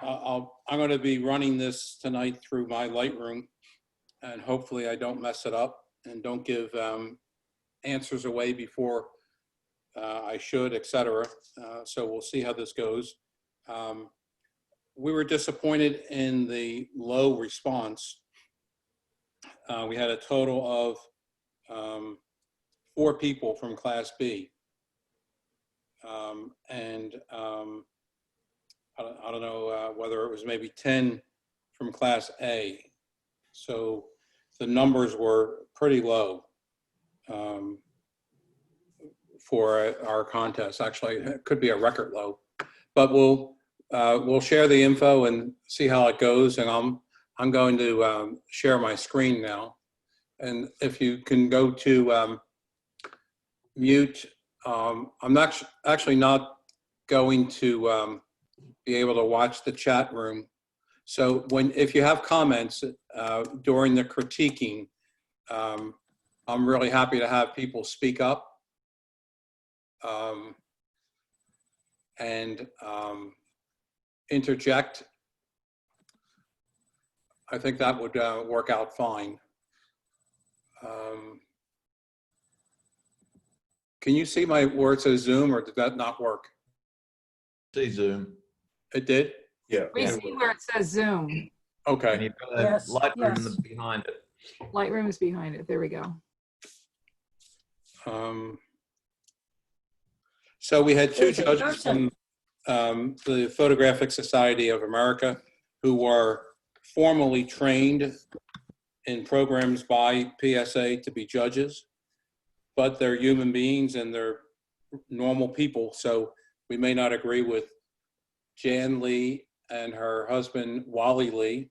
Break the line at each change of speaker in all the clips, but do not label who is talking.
I'm going to be running this tonight through my Lightroom, and hopefully I don't mess it up and don't give answers away before I should, etc. So we'll see how this goes. We were disappointed in the low response. We had a total of 4 people from Class B. I don't know whether it was maybe 10 from Class A. So the numbers were pretty low for our contest. Actually, it could be a record low, but we'll share the info and see how it goes. And I'm going to share my screen now. And if you can go to mute, I'm actually not going to be able to watch the chat room. So if you have comments during the critiquing, I'm really happy to have people speak up and interject. I think that would work out fine. Can you see where it says Zoom, or did that not work?
See Zoom.
It did?
Yeah.
We see where it says Zoom.
Okay.
And you've got a Lightroom behind it.
Lightroom is behind it. There we go.
So we had 2 judges from the Photographic Society of America who were formally trained in programs by PSA to be judges, but they're human beings and they're normal people. So we may not agree with Jan Lee and her husband, Wally Lee,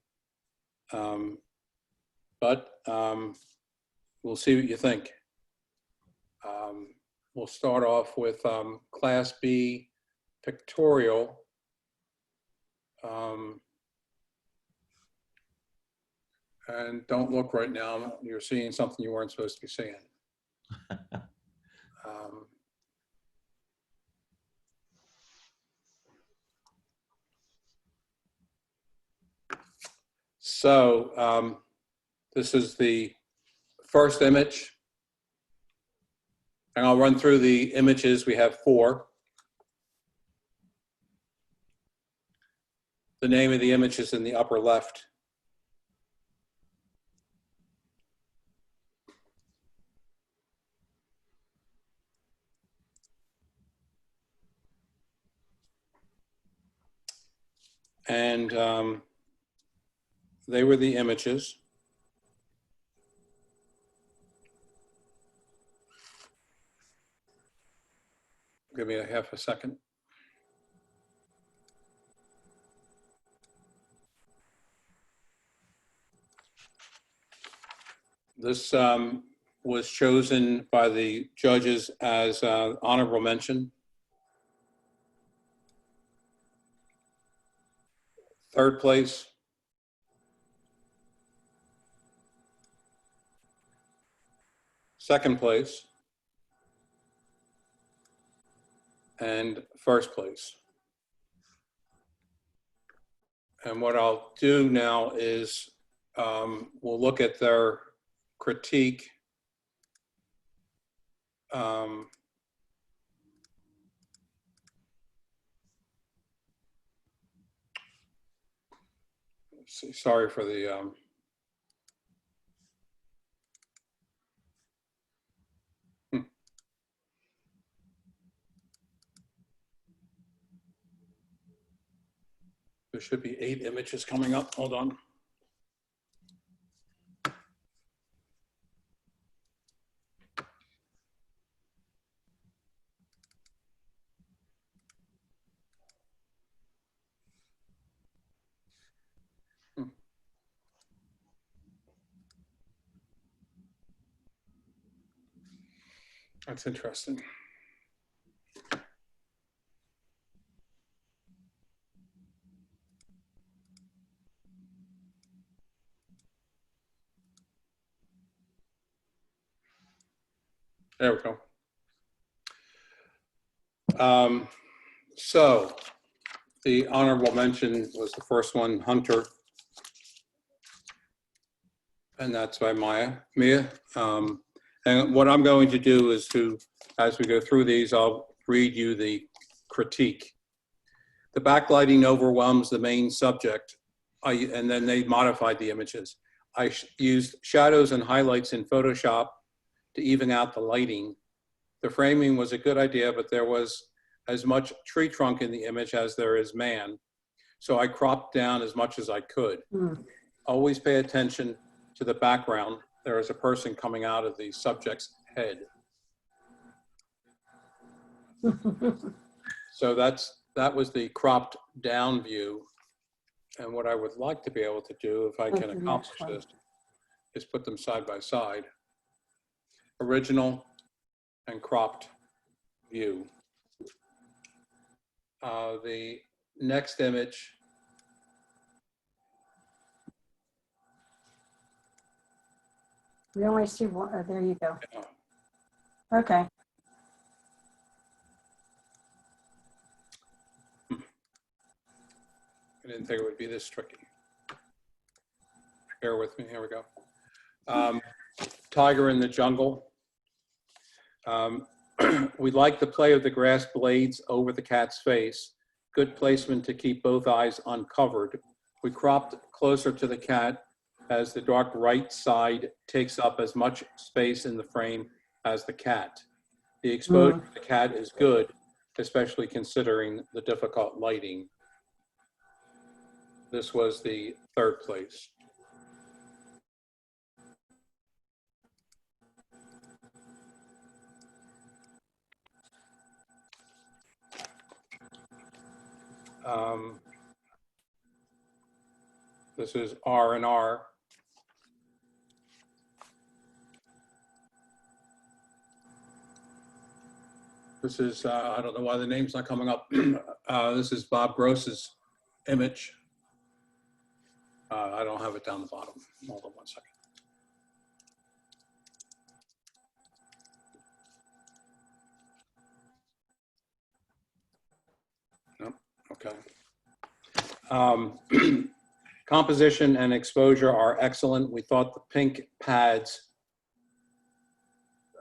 but we'll see what you think. We'll start off with Class B pictorial. And don't look right now. You're seeing something you weren't supposed to be seeing. So this is the first image. And I'll run through the images. We have 4. The name of the image is in the upper left. And they were the images. Give me a half a second. This was chosen by the judges as honorable mention. 3rd place. 2nd place. And 1st place. And what I'll do now is we'll look at their critique. Sorry for the there should be 8 images coming up. Hold on. That's interesting. There we go. So The honorable mention was the first one, Hunter. And that's by Mia. And what I'm going to do is as we go through these, I'll read you the critique. The backlighting overwhelms the main subject, and then they modified the images. I used shadows and highlights in Photoshop to even out the lighting. The framing was a good idea, but there was as much tree trunk in the image as there is man. So I cropped down as much as I could. Always pay attention to the background. There is a person coming out of the subject's head. So that was the cropped down view. And what I would like to be able to do, if I can accomplish this, is put them side by side. Original and cropped view. The next image
We only see one. Oh, there you go. Okay.
I didn't think it would be this tricky. Bear with me, here we go. Tiger in the jungle. We like the play of the grass blades over the cat's face. Good placement to keep both eyes uncovered. We cropped closer to the cat as the dark right side takes up as much space in the frame as the cat. The exposure of the cat is good, especially considering the difficult lighting. This was the third place. This is R&R. This is, I don't know why the name's not coming up. This is Bob Gross's image. I don't have it down the bottom. Hold on one second. Nope, okay. Composition and exposure are excellent. We thought the pink pads,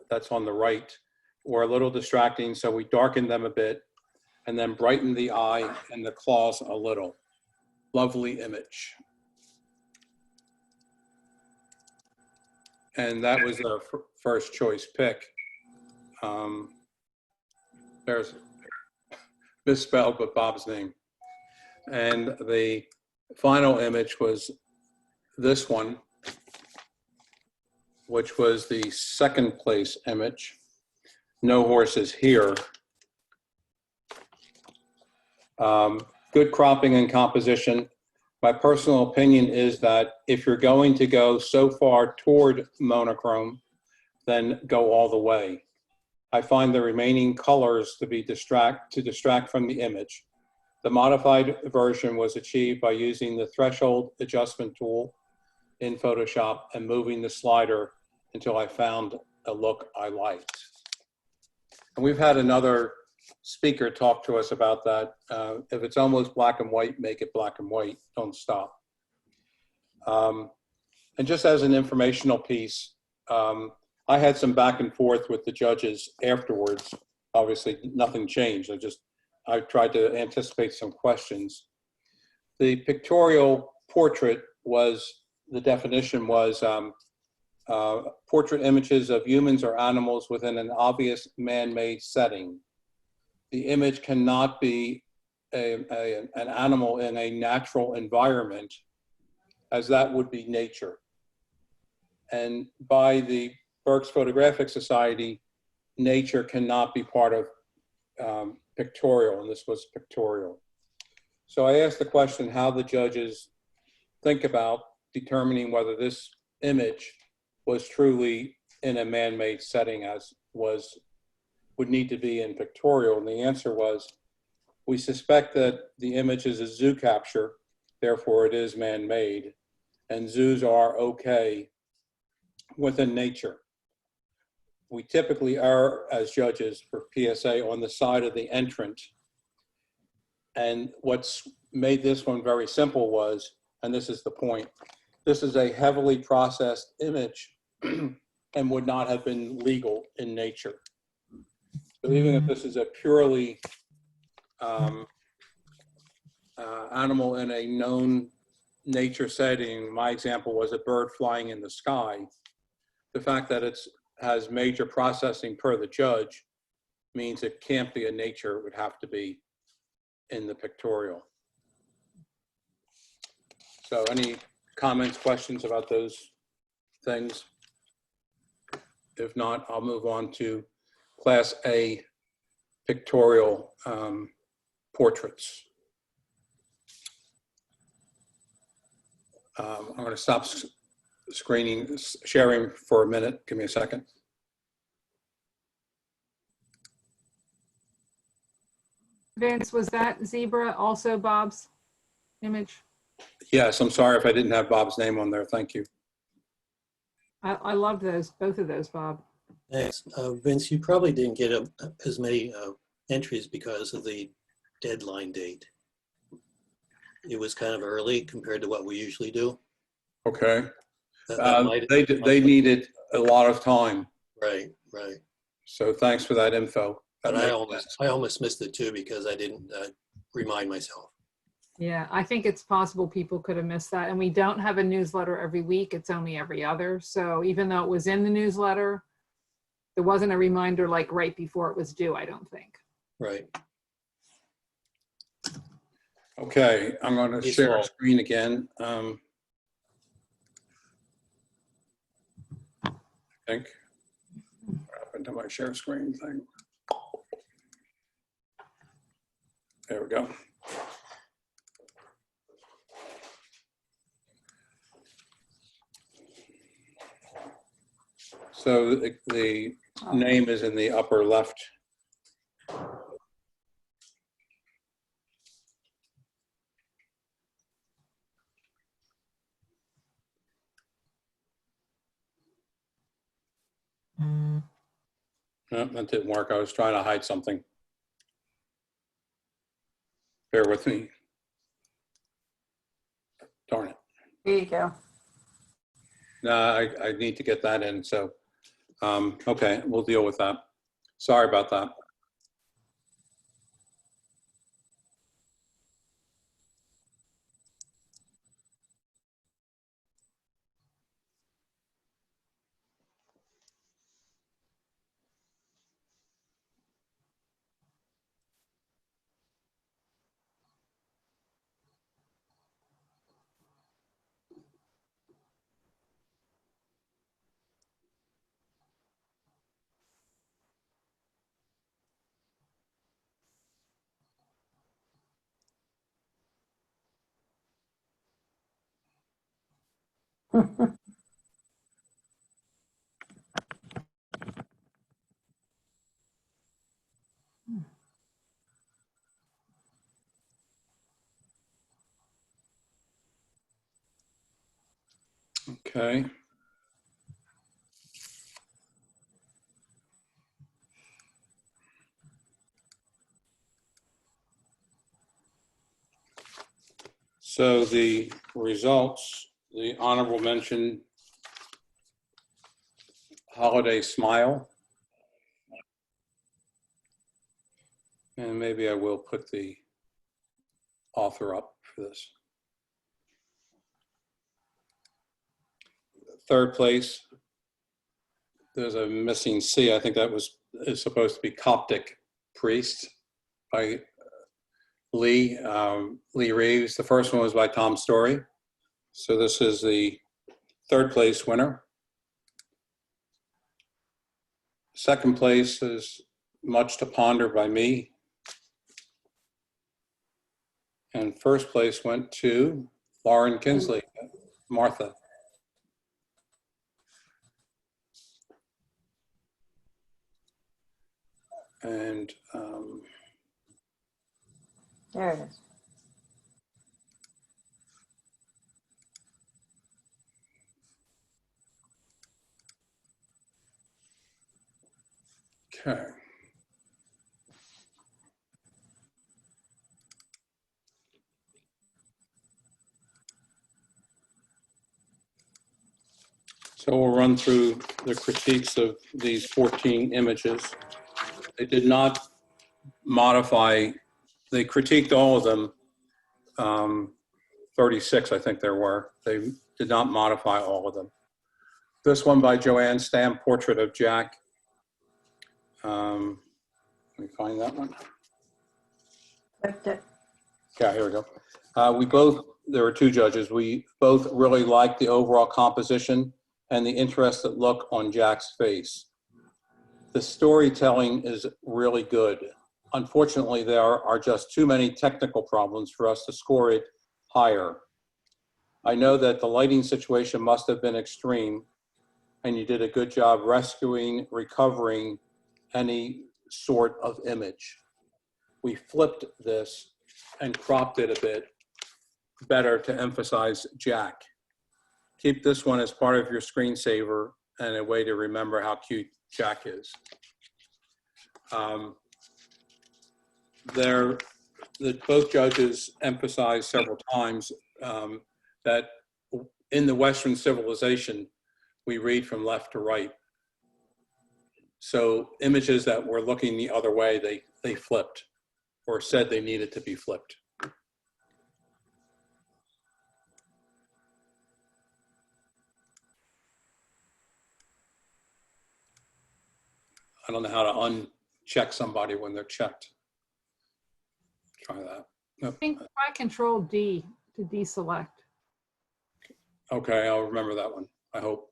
that's on the right, were a little distracting, so we darkened them a bit and then brightened the eye and the claws a little. Lovely image. And that was our first choice pick. There's misspelled, but Bob's name. And the final image was this one, which was the second place image. No horses here. Good cropping and composition. My personal opinion is that if you're going to go so far toward monochrome, then go all the way. I find the remaining colors to be distract from the image. The modified version was achieved by using the threshold adjustment tool in Photoshop and moving the slider until I found a look I liked. And we've had another speaker talk to us about that. If it's almost black and white, make it black and white, don't stop. And just as an informational piece, I had some back and forth with the judges afterwards. Obviously, nothing changed. I tried to anticipate some questions. The pictorial portrait was, the definition was portrait images of humans or animals within an obvious man-made setting. The image cannot be an animal in a natural environment, as that would be nature. And by the Berks Photographic Society, nature cannot be part of pictorial, and this was pictorial. So I asked the question how the judges think about determining whether this image was truly in a man-made setting as would need to be in pictorial, and the answer was, we suspect that the image is a zoo capture, therefore it is man-made, and zoos are okay within nature. We typically are, as judges for PSA, on the side of the entrant, And what's made this one very simple was, and this is the point, this is a heavily processed image and would not have been legal in nature. So even if this is a purely animal in a known nature setting, my example was a bird flying in the sky, the fact that it has major processing per the judge means it can't be in nature, it would have to be in the pictorial. So any comments, questions about those things? If not, I'll move on to Class A pictorial portraits. I'm going to stop sharing for a minute. Give me a second.
Vince, was that zebra also Bob's image?
Yes, I'm sorry if I didn't have Bob's name on there. Thank you.
I loved those, both of those, Bob.
Thanks. Vince, you probably didn't get as many entries because of the deadline date. It was kind of early compared to what we usually do.
Okay.
That
They needed a lot of time.
Right, right.
So thanks for that info.
But I almost missed it too because I didn't remind myself.
Yeah, I think it's possible people could have missed that. And we don't have a newsletter every week. It's only every other. So even though it was in the newsletter, there wasn't a reminder like right before it was due, I don't think.
Right.
Okay, I'm going to share a screen again. I think. What happened to my share screen thing? There we go. So the name is in the upper left. No, that didn't work. I was trying to hide something. Bear with me. Darn it.
There you go.
No, I need to get that in. So, okay, we'll deal with that. Sorry about that. Okay. So the results, the honorable mention, Holiday Smile. And maybe I will put the author up for this. Third place, there's a missing C. I think that is supposed to be Coptic Priest by Lee Reeves. The first one was by Tom Story. So this is the third place winner. Second place is Much to Ponder by me. And first place went to Lauren Kinsley, Martha. And
There it is.
okay. So we'll run through the critiques of these 14 images. They did not modify, they critiqued all of them, 36 I think there were. They did not modify all of them. This one by Joanne Stam, Portrait of Jack. Let me find that one.
Clicked it.
Yeah, here we go. There were two judges. We both really liked the overall composition and the interested look on Jack's face. The storytelling is really good. Unfortunately, there are just too many technical problems for us to score it higher. I know that the lighting situation must have been extreme, and you did a good job recovering any sort of image. We flipped this and cropped it a bit better to emphasize Jack. Keep this one as part of your screensaver and a way to remember how cute Jack is. Both judges emphasized several times that in the Western civilization, we read from left to right. So images that were looking the other way, they flipped or said they needed to be flipped. I don't know how to uncheck somebody when they're checked. Try that.
I think try Control D to deselect.
Okay, I'll remember that one, I hope.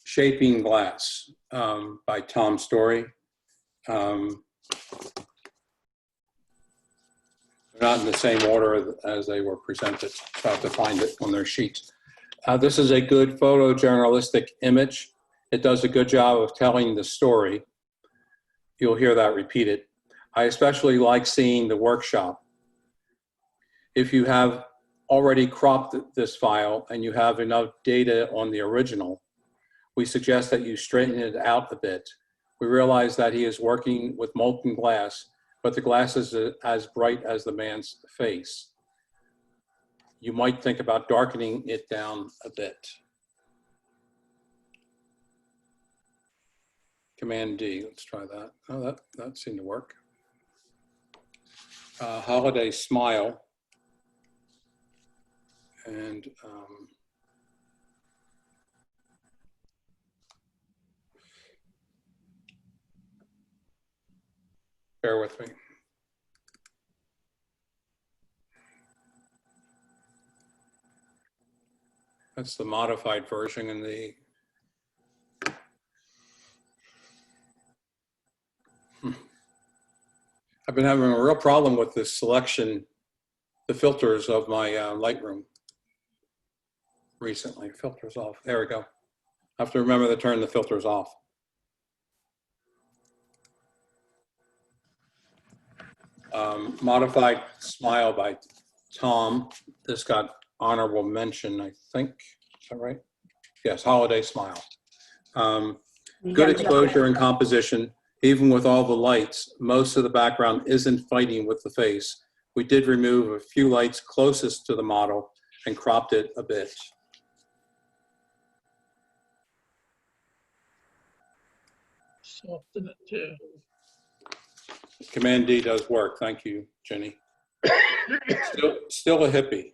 Shaping Glass by Tom Story. They're not in the same order as they were presented, so I have to find it on their sheets. This is a good photojournalistic image. It does a good job of telling the story. You'll hear that repeated. I especially like seeing the workshop. If you have already cropped this file and you have enough data on the original, we suggest that you straighten it out a bit. We realize that he is working with molten glass, but the glass is as bright as the man's face. You might think about darkening it down a bit. Command D, let's try that. Oh, that seemed to work. Holiday Smile. And bear with me. That's the modified version, and I've been having a real problem with this selection, the filters of my Lightroom recently. Filters off. There we go. I have to remember to turn the filters off. Modified Smile by Tom. This got honorable mention, I think. Is that right? Yes, Holiday Smile. Good exposure and composition. Even with all the lights, most of the background isn't fighting with the face. We did remove a few lights closest to the model and cropped it a bit.
Soften it too.
Command D does work. Thank you, Jenny. Still a hippie.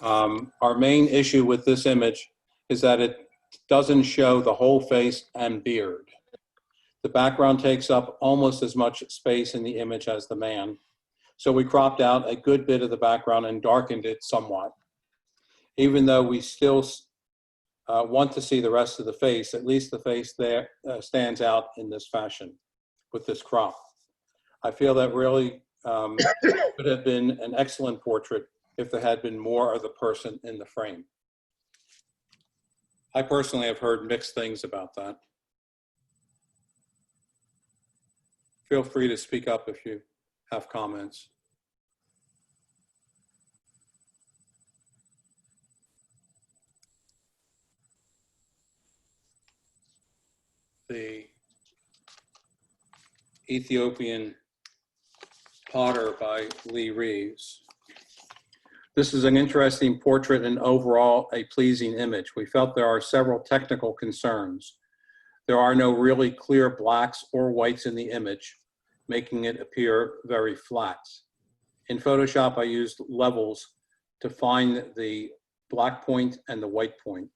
Our main issue with this image is that it doesn't show the whole face and beard. The background takes up almost as much space in the image as the man. So we cropped out a good bit of the background and darkened it somewhat. Even though we still want to see the rest of the face, at least the face there stands out in this fashion with this crop. I feel that really could have been an excellent portrait if there had been more of the person in the frame. I personally have heard mixed things about that. Feel free to speak up if you have comments. The Ethiopian Potter by Lee Reeves. This is an interesting portrait and overall a pleasing image. We felt there are several technical concerns. There are no really clear blacks or whites in the image, making it appear very flat. In Photoshop, I used levels to find the black point and the white point.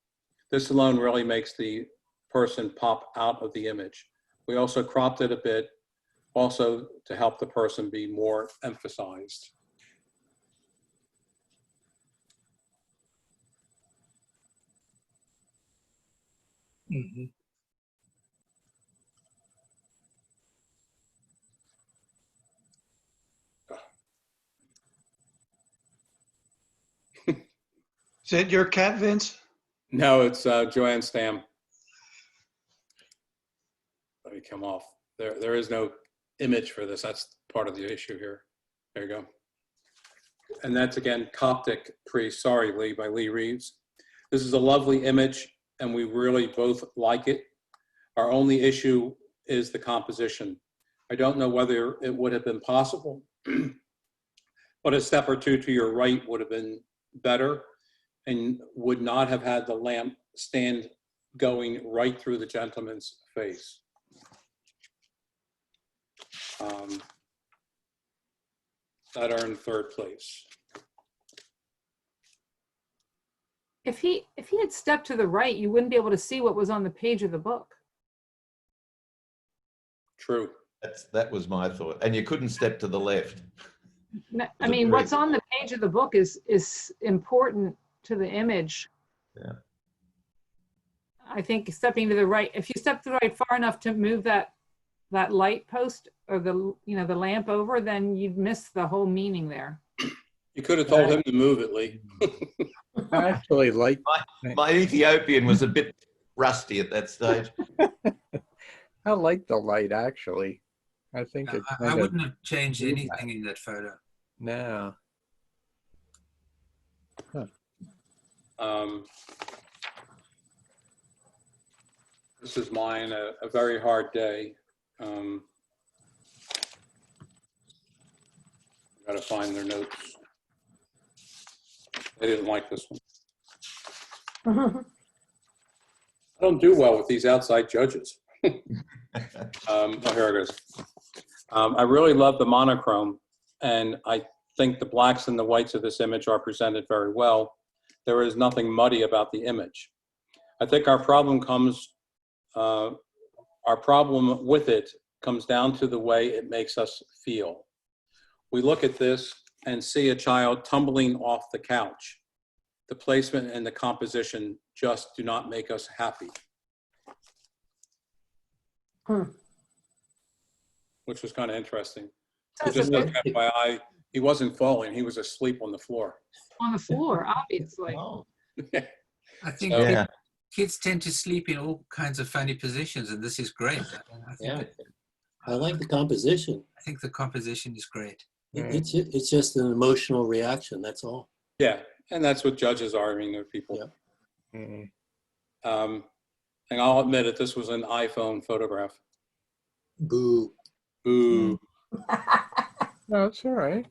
This alone really makes the person pop out of the image. We also cropped it a bit, also to help the person be more emphasized.
Mhm.
Is that your cat, Vince?
No, it's Joanne Stam. Let me come off. There is no image for this. That's part of the issue here. There you go. And that's again, Coptic Priest, sorry, Lee, by Lee Reeves. This is a lovely image and we really both like it. Our only issue is the composition. I don't know whether it would have been possible, but a step or two to your right would have been better and would not have had the lamp stand going right through the gentleman's face. That earned third place.
If he had stepped to the right, you wouldn't be able to see what was on the page of the book.
True.
That was my thought. And you couldn't step to the left.
No, I mean, what's on the page of the book is important to the image.
Yeah.
I think stepping to the right, if you step to the right far enough to move that light post or the lamp over, then you'd miss the whole meaning there.
You could have told him to move it, Lee.
I actually like.
My Ethiopian was a bit rusty at that stage.
I like the light actually. I think it.
I wouldn't have changed anything in that photo.
No.
This is mine, a very hard day. Gotta find their notes. They didn't like this one. I don't do well with these outside judges. Oh, here it is. I really love the monochrome, and I think the blacks and the whites of this image are presented very well. There is nothing muddy about the image. I think our problem with it comes down to the way it makes us feel. We look at this and see a child tumbling off the couch. The placement and the composition just do not make us happy. Which was kind of interesting. So just as FYI, he wasn't falling, he was asleep on the floor.
On the floor, obviously.
Oh.
I think
Yeah.
kids tend to sleep in all kinds of funny positions, and this is great.
I like the composition.
I think the composition is great.
It's just an emotional reaction, that's all.
Yeah, and that's what judges are. I mean, they're people.
Yeah.
Mm.
And I'll admit it, this was an iPhone photograph.
Boo.
Boo.
No, it's all right.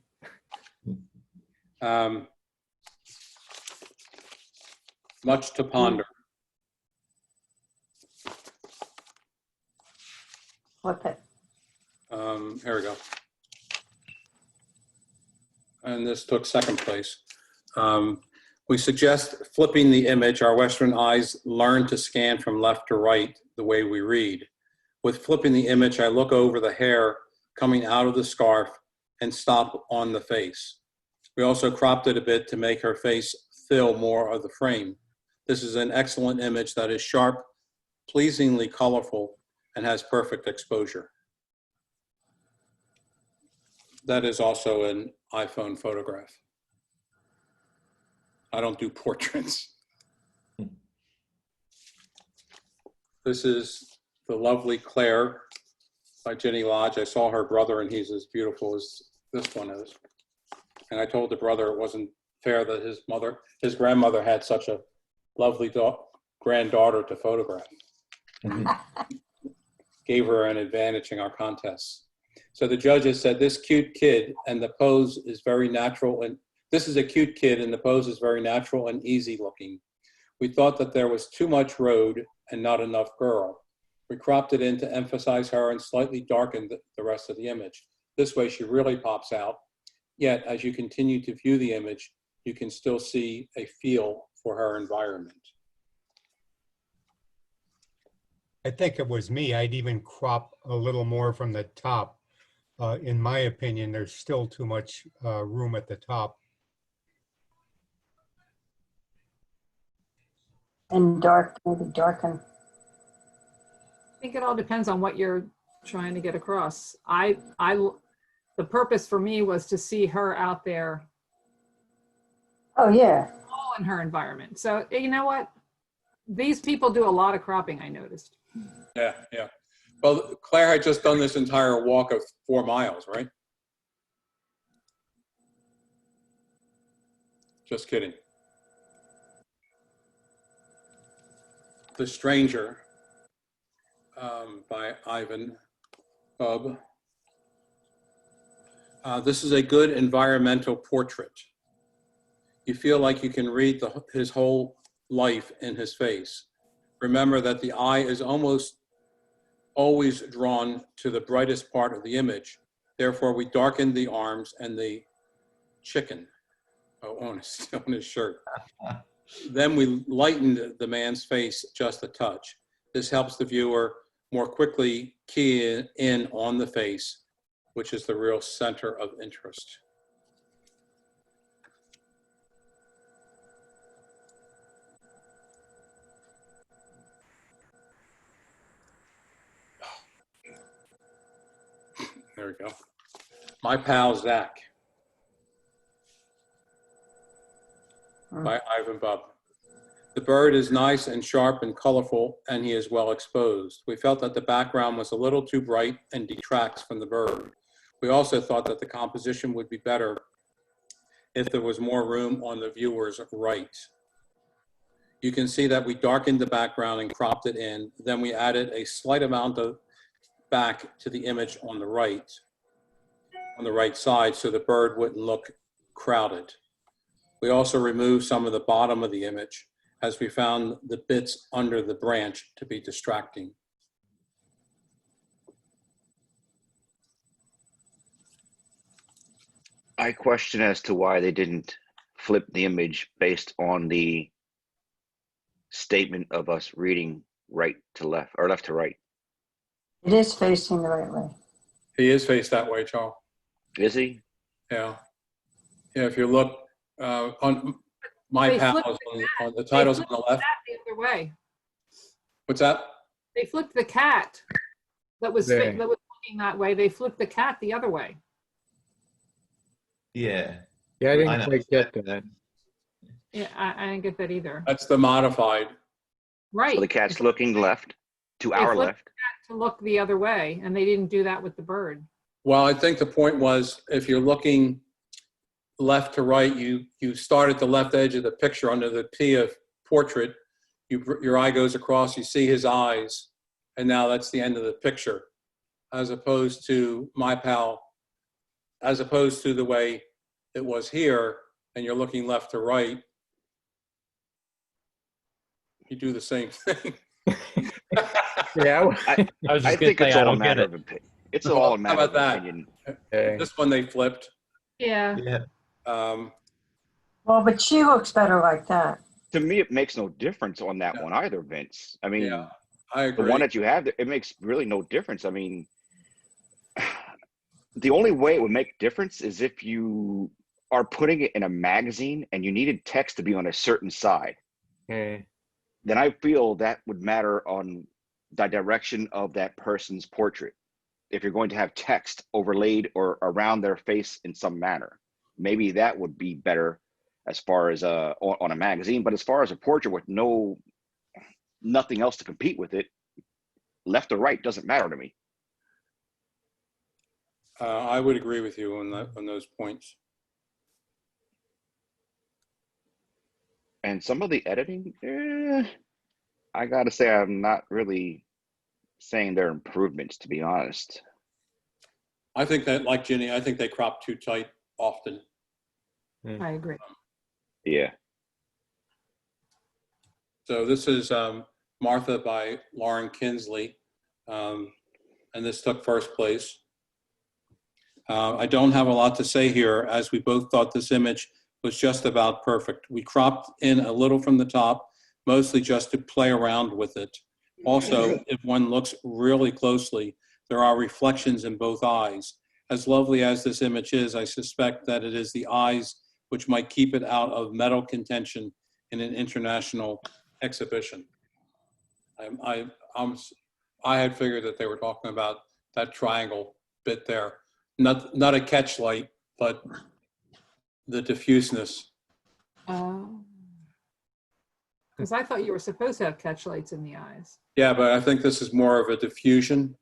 Much to ponder.
Flip it.
Here we go. And this took second place. We suggest flipping the image. Our Western eyes learn to scan from left to right the way we read. With flipping the image, I look over the hair coming out of the scarf and stop on the face. We also cropped it a bit to make her face fill more of the frame. This is an excellent image that is sharp, pleasingly colorful, and has perfect exposure. That is also an iPhone photograph. I don't do portraits. This is the lovely Claire by Jenny Lodge. I saw her brother and he's as beautiful as this one is. And I told the brother it wasn't fair that his grandmother had such a lovely granddaughter to photograph. Gave her an advantage in our contests. So the judges said this cute kid and the pose is very natural and This is a cute kid and the pose is very natural and easy looking. We thought that there was too much road and not enough girl. We cropped it in to emphasize her and slightly darkened the rest of the image. This way she really pops out. Yet, as you continue to view the image, you can still see a feel for her environment.
I think it was me. I'd even crop a little more from the top. In my opinion, there's still too much room at the top.
And dark, maybe darken.
I think it all depends on what you're trying to get across. The purpose for me was to see her out there
Oh, yeah.
all in her environment. So you know what? These people do a lot of cropping, I noticed.
Yeah, yeah. Well, Claire had just done this entire walk of 4 miles, right? Just kidding. The Stranger by Ivan Bubb. This is a good environmental portrait. You feel like you can read his whole life in his face. Remember that the eye is almost always drawn to the brightest part of the image. Therefore, we darkened the arms and the chicken on his shirt. Then we lightened the man's face just a touch. This helps the viewer more quickly key in on the face, which is the real center of interest. There we go. My Pal Zach by Ivan Bubb. The bird is nice and sharp and colorful, and he is well exposed. We felt that the background was a little too bright and detracts from the bird. We also thought that the composition would be better if there was more room on the viewer's right. You can see that we darkened the background and cropped it in. Then we added a slight amount of back to the image on the right side, so the bird wouldn't look crowded. We also removed some of the bottom of the image, as we found the bits under the branch to be distracting.
I question as to why they didn't flip the image based on the statement of us reading right to left or left to right.
It is facing the right way.
He is faced that way, Charles.
Is he?
Yeah. Yeah, if you look on My
They
Pal,
flipped
on the titles on the left.
The other way.
What's that?
They flipped the cat that was
There.
looking that way. They flipped the cat the other way.
Yeah.
Yeah, I
I
didn't
know.
quite get that.
Yeah, I didn't get that either.
That's the modified.
Right.
So the cat's looking left to our
flipped
left.
To look the other way, and they didn't do that with the bird.
Well, I think the point was, if you're looking left to right, you start at the left edge of the picture under the P of portrait. Your eye goes across, you see his eyes, and now that's the end of the picture, as opposed to My Pal, as opposed to the way it was here, and you're looking left to right. You do the same thing.
Yeah.
I was
I
just
think
gonna
it's
say I
all a
don't get
matter
it.
of opinion. It's all a matter
How
of
about that?
opinion.
Okay.
This one they flipped.
Yeah.
Yeah.
Well, but she looks better like that.
To me, it makes no difference on that
Yeah.
one either, Vince. I mean,
Yeah, I
the
agree.
one that you have, it makes really no difference. I mean, the only way it would make difference is if you are putting it in a magazine and you needed text to be on a certain side.
Okay.
Then I feel that would matter on the direction of that person's portrait. If you're going to have text overlaid or around their face in some manner, maybe that would be better as far as on a magazine. But as far as a portrait with nothing else to compete with it, left or right doesn't matter to me.
I would agree with you on those points.
And some of the editing, I gotta say, I'm not really saying they're improvements, to be honest.
I think that, like Ginny, I think they crop too tight often.
I agree.
Yeah.
So this is Martha by Lauren Kinsley, and this took first place. I don't have a lot to say here, as we both thought this image was just about perfect. We cropped in a little from the top, mostly just to play around with it. Also, if one looks really closely, there are reflections in both eyes. As lovely as this image is, I suspect that it is the eyes which might keep it out of medal contention in an international exhibition. I had figured that they were talking about that triangle bit there. Not a catch light, but the diffuseness.
Because I thought you were supposed to have catch lights in the eyes.
Yeah, but I think this is more of a diffusion.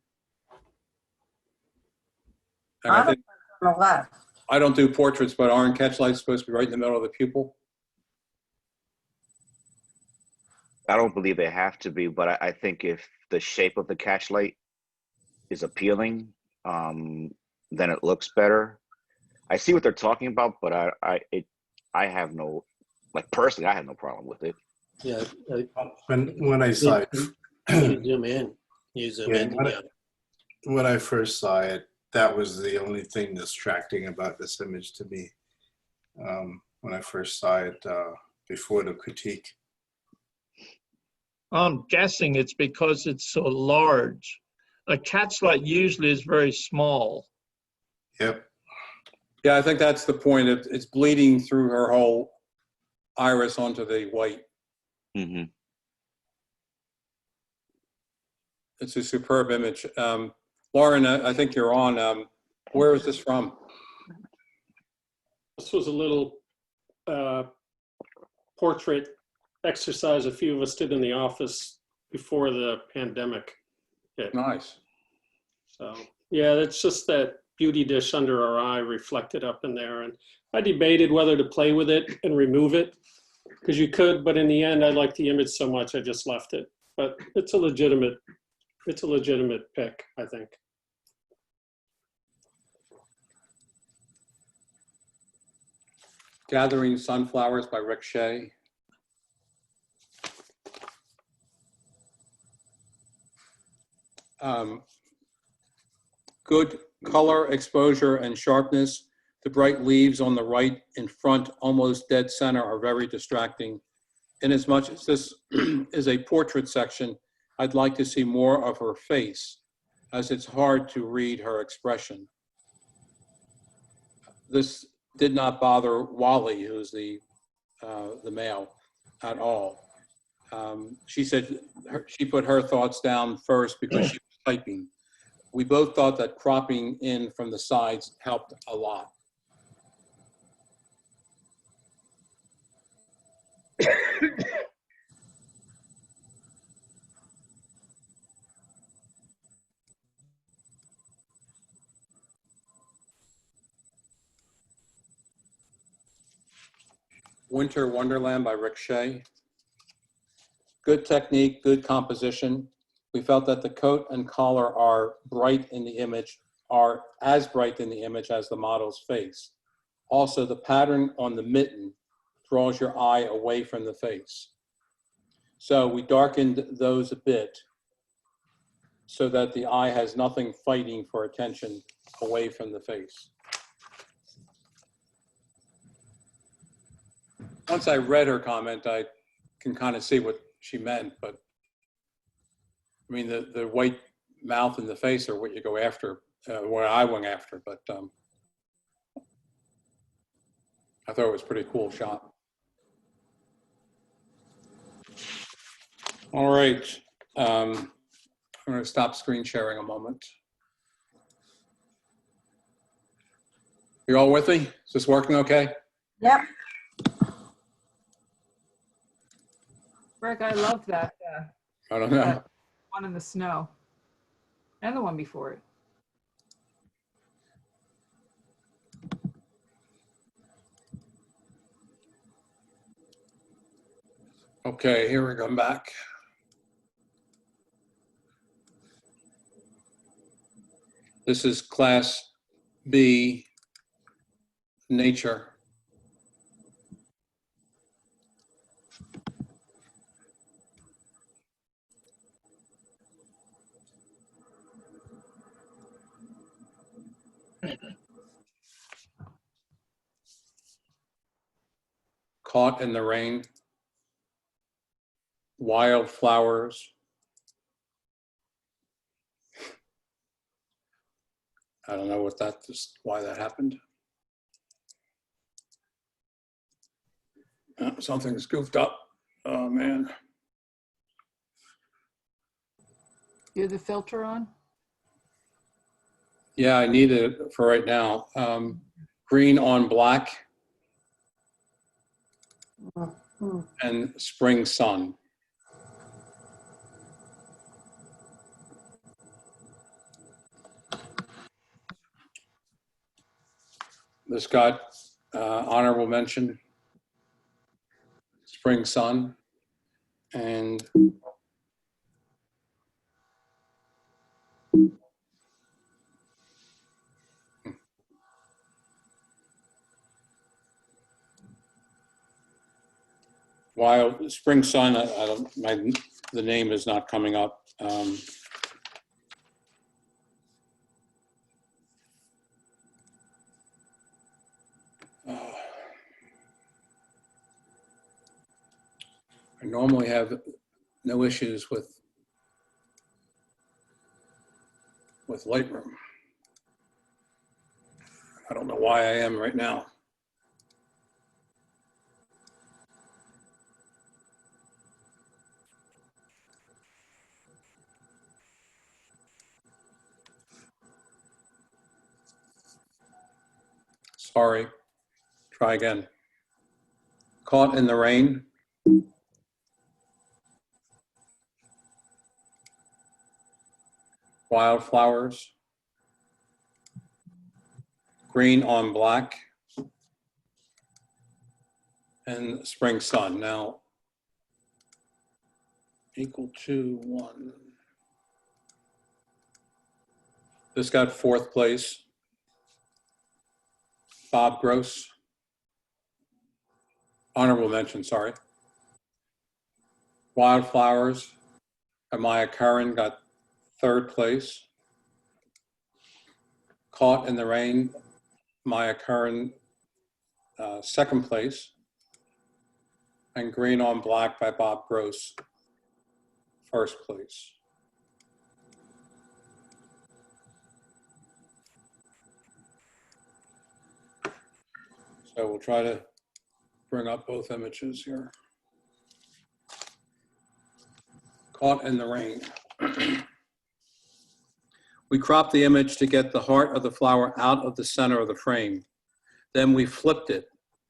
And I think
On the left.
I don't do portraits, but aren't catch lights supposed to be right in the middle of the pupil?
I don't believe they have to be, but I think if the shape of the catch light is appealing, then it looks better. I see what they're talking about, but I have no, like personally, I have no problem with it.
Yeah,
When I saw it,
you zoom in. You zoom
Yeah,
in. Yeah.
when I first saw it, that was the only thing distracting about this image to me. When I first saw it before the critique.
I'm guessing it's because it's so large. A catch light usually is very small.
Yep.
Yeah, I think that's the point. It's bleeding through her whole iris onto the white.
Mm-hmm.
It's a superb image. Lauren, I think you're on. Where is this from?
This was a little portrait exercise a few of us did in the office before the pandemic hit.
Nice.
So yeah, it's just that beauty dish under our eye reflected up in there. And I debated whether to play with it and remove it, because you could, but in the end, I liked the image so much I just left it. But it's a legitimate pick, I think.
Gathering Sunflowers by Rick Shea. Good color, exposure, and sharpness. The bright leaves on the right in front, almost dead center, are very distracting. Inasmuch as this is a portrait section, I'd like to see more of her face, as it's hard to read her expression. This did not bother Wally, who's the male, at all. She said she put her thoughts down first because she was typing. We both thought that cropping in from the sides helped a lot. Winter Wonderland by Rick Shea. Good technique, good composition. We felt that the coat and collar are bright in the image, are as bright in the image as the model's face. Also, the pattern on the mitten draws your eye away from the face. So we darkened those a bit so that the eye has nothing fighting for attention away from the face. Once I read her comment, I can kind of see what she meant, but I mean, the white mouth and the face are what you go after, what I went after, but I thought it was a pretty cool shot. All right, I'm going to stop screen sharing a moment. You all with me? Is this working okay?
Yep.
Rick, I love that.
I don't know.
That one in the snow, and the one before it.
Okay, here we come back. This is Class B, Nature. Caught in the Rain, Wildflowers, I don't know what that is, why that happened. Something's goofed up. Oh man.
You have the filter on?
Yeah, I need it for right now. Green on Black and Spring Sun. This got honorable mention, Spring Sun, and Wild Spring Sun. I don't. The name is not coming up. I normally have no issues with Lightroom. I don't know why I am right now. Sorry. Try again. Caught in the Rain. Wildflowers. Green on Black. And Spring Sun. Now, equal to 1. This got 4th place. Bob Gross. Honorable mention, sorry. Wildflowers. Amaya Curran got 3rd place. Caught in the Rain. Maya Curran, 2nd place. And Green on Black by Bob Gross, 1st place. So we'll try to bring up both images here. Caught in the Rain. We cropped the image to get the heart of the flower out of the center of the frame. Then we flipped it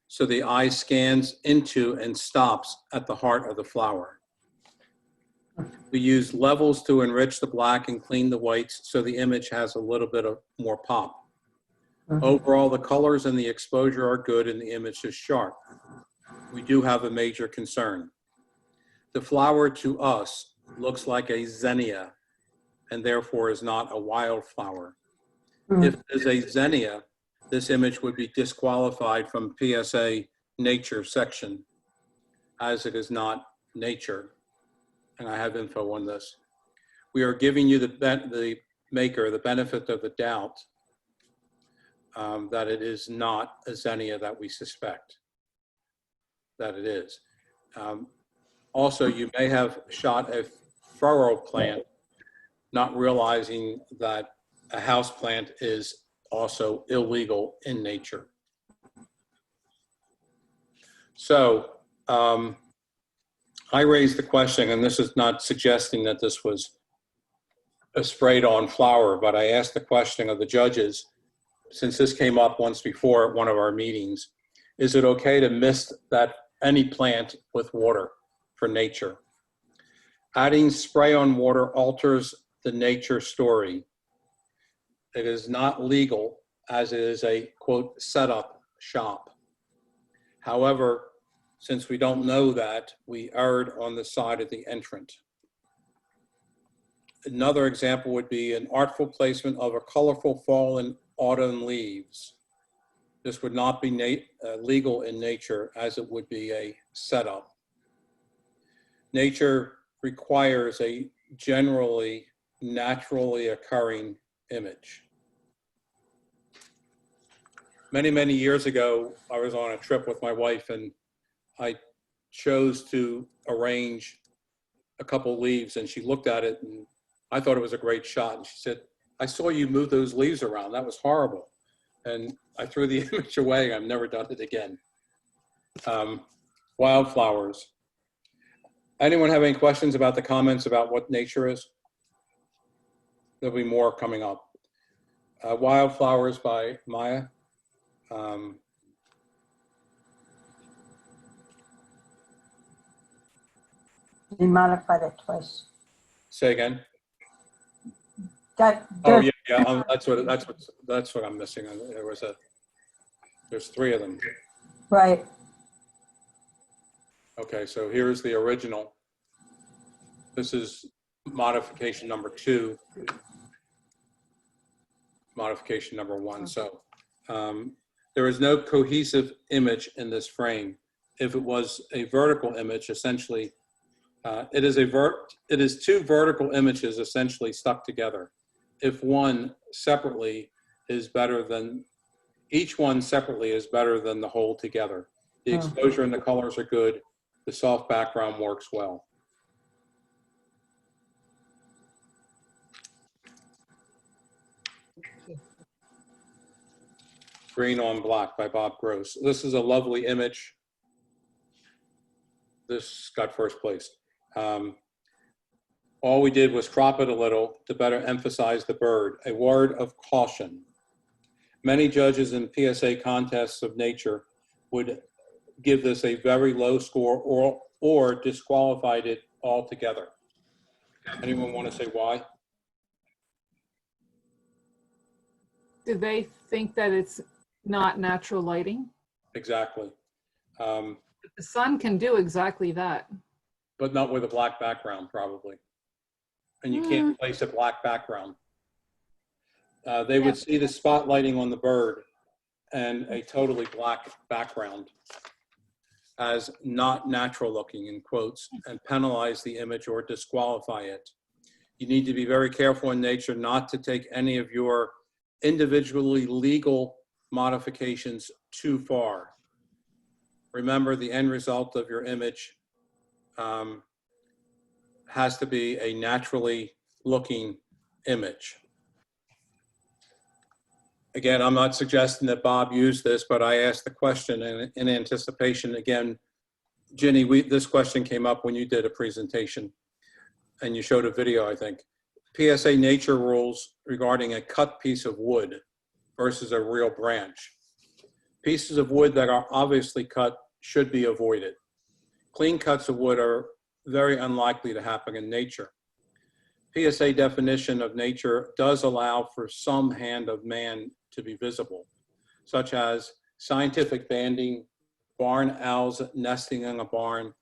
so the eye scans into and stops at the heart of the flower. We used levels to enrich the black and clean the whites so the image has a little bit of more pop. Overall, the colors and the exposure are good and the image is sharp. We do have a major concern. The flower to us looks like a zinnia and therefore is not a wildflower. If it is a zinnia, this image would be disqualified from PSA nature section as it is not nature. And I have info on this. We are giving you the maker the benefit of the doubt that it is not a zinnia that we suspect that it is. Also, you may have shot a furrow plant, not realizing that a house plant is also illegal in nature. So I raised the question, and this is not suggesting that this was a sprayed on flower, but I asked the question of the judges, since this came up once before at one of our meetings, is it okay to mist that any plant with water for nature? Adding spray on water alters the nature story. It is not legal as it is a, quote, setup shop. However, since we don't know that, we erred on the side of the entrant. Another example would be an artful placement of a colorful fall and autumn leaves. This would not be legal in nature as it would be a setup. Nature requires a generally naturally occurring image. Many, many years ago, I was on a trip with my wife and I chose to arrange a couple leaves, and she looked at it, and I thought it was a great shot. And she said, "I saw you move those leaves around. That was horrible." And I threw the image away. I've never done it again. Wildflowers. Anyone have any questions about the comments about what nature is? There'll be more coming up. Wildflowers by Maya.
We modified it twice.
Say again.
That,
Oh
there's-
yeah. That's what I'm missing. There's 3 of them.
right.
Okay, so here's the original. This is modification number 2. Modification number 1. So there is no cohesive image in this frame. If it was a vertical image, essentially, it is 2 vertical images essentially stuck together. If one separately is better than, each one separately is better than the whole together. The exposure and the colors are good. The soft background works well. Green on Black by Bob Gross. This is a lovely image. This got first place. All we did was crop it a little to better emphasize the bird. A word of caution. Many judges in PSA contests of nature would give this a very low score or disqualified it altogether. Anyone want to say why?
Do they think that it's not natural lighting?
Exactly.
The sun can do exactly that.
But not with a black background, probably. And you can't place a black background. They would see the spotlighting on the bird and a totally black background as not natural looking, in quotes, and penalize the image or disqualify it. You need to be very careful in nature not to take any of your individually legal modifications too far. Remember, the end result of your image has to be a naturally looking image. Again, I'm not suggesting that Bob used this, but I asked the question in anticipation. Again, Ginny, this question came up when you did a presentation and you showed a video, I think. PSA nature rules regarding a cut piece of wood versus a real branch. Pieces of wood that are obviously cut should be avoided. Clean cuts of wood are very unlikely to happen in nature. PSA definition of nature does allow for some hand of man to be visible, such as scientific banding, barn owls nesting in a barn,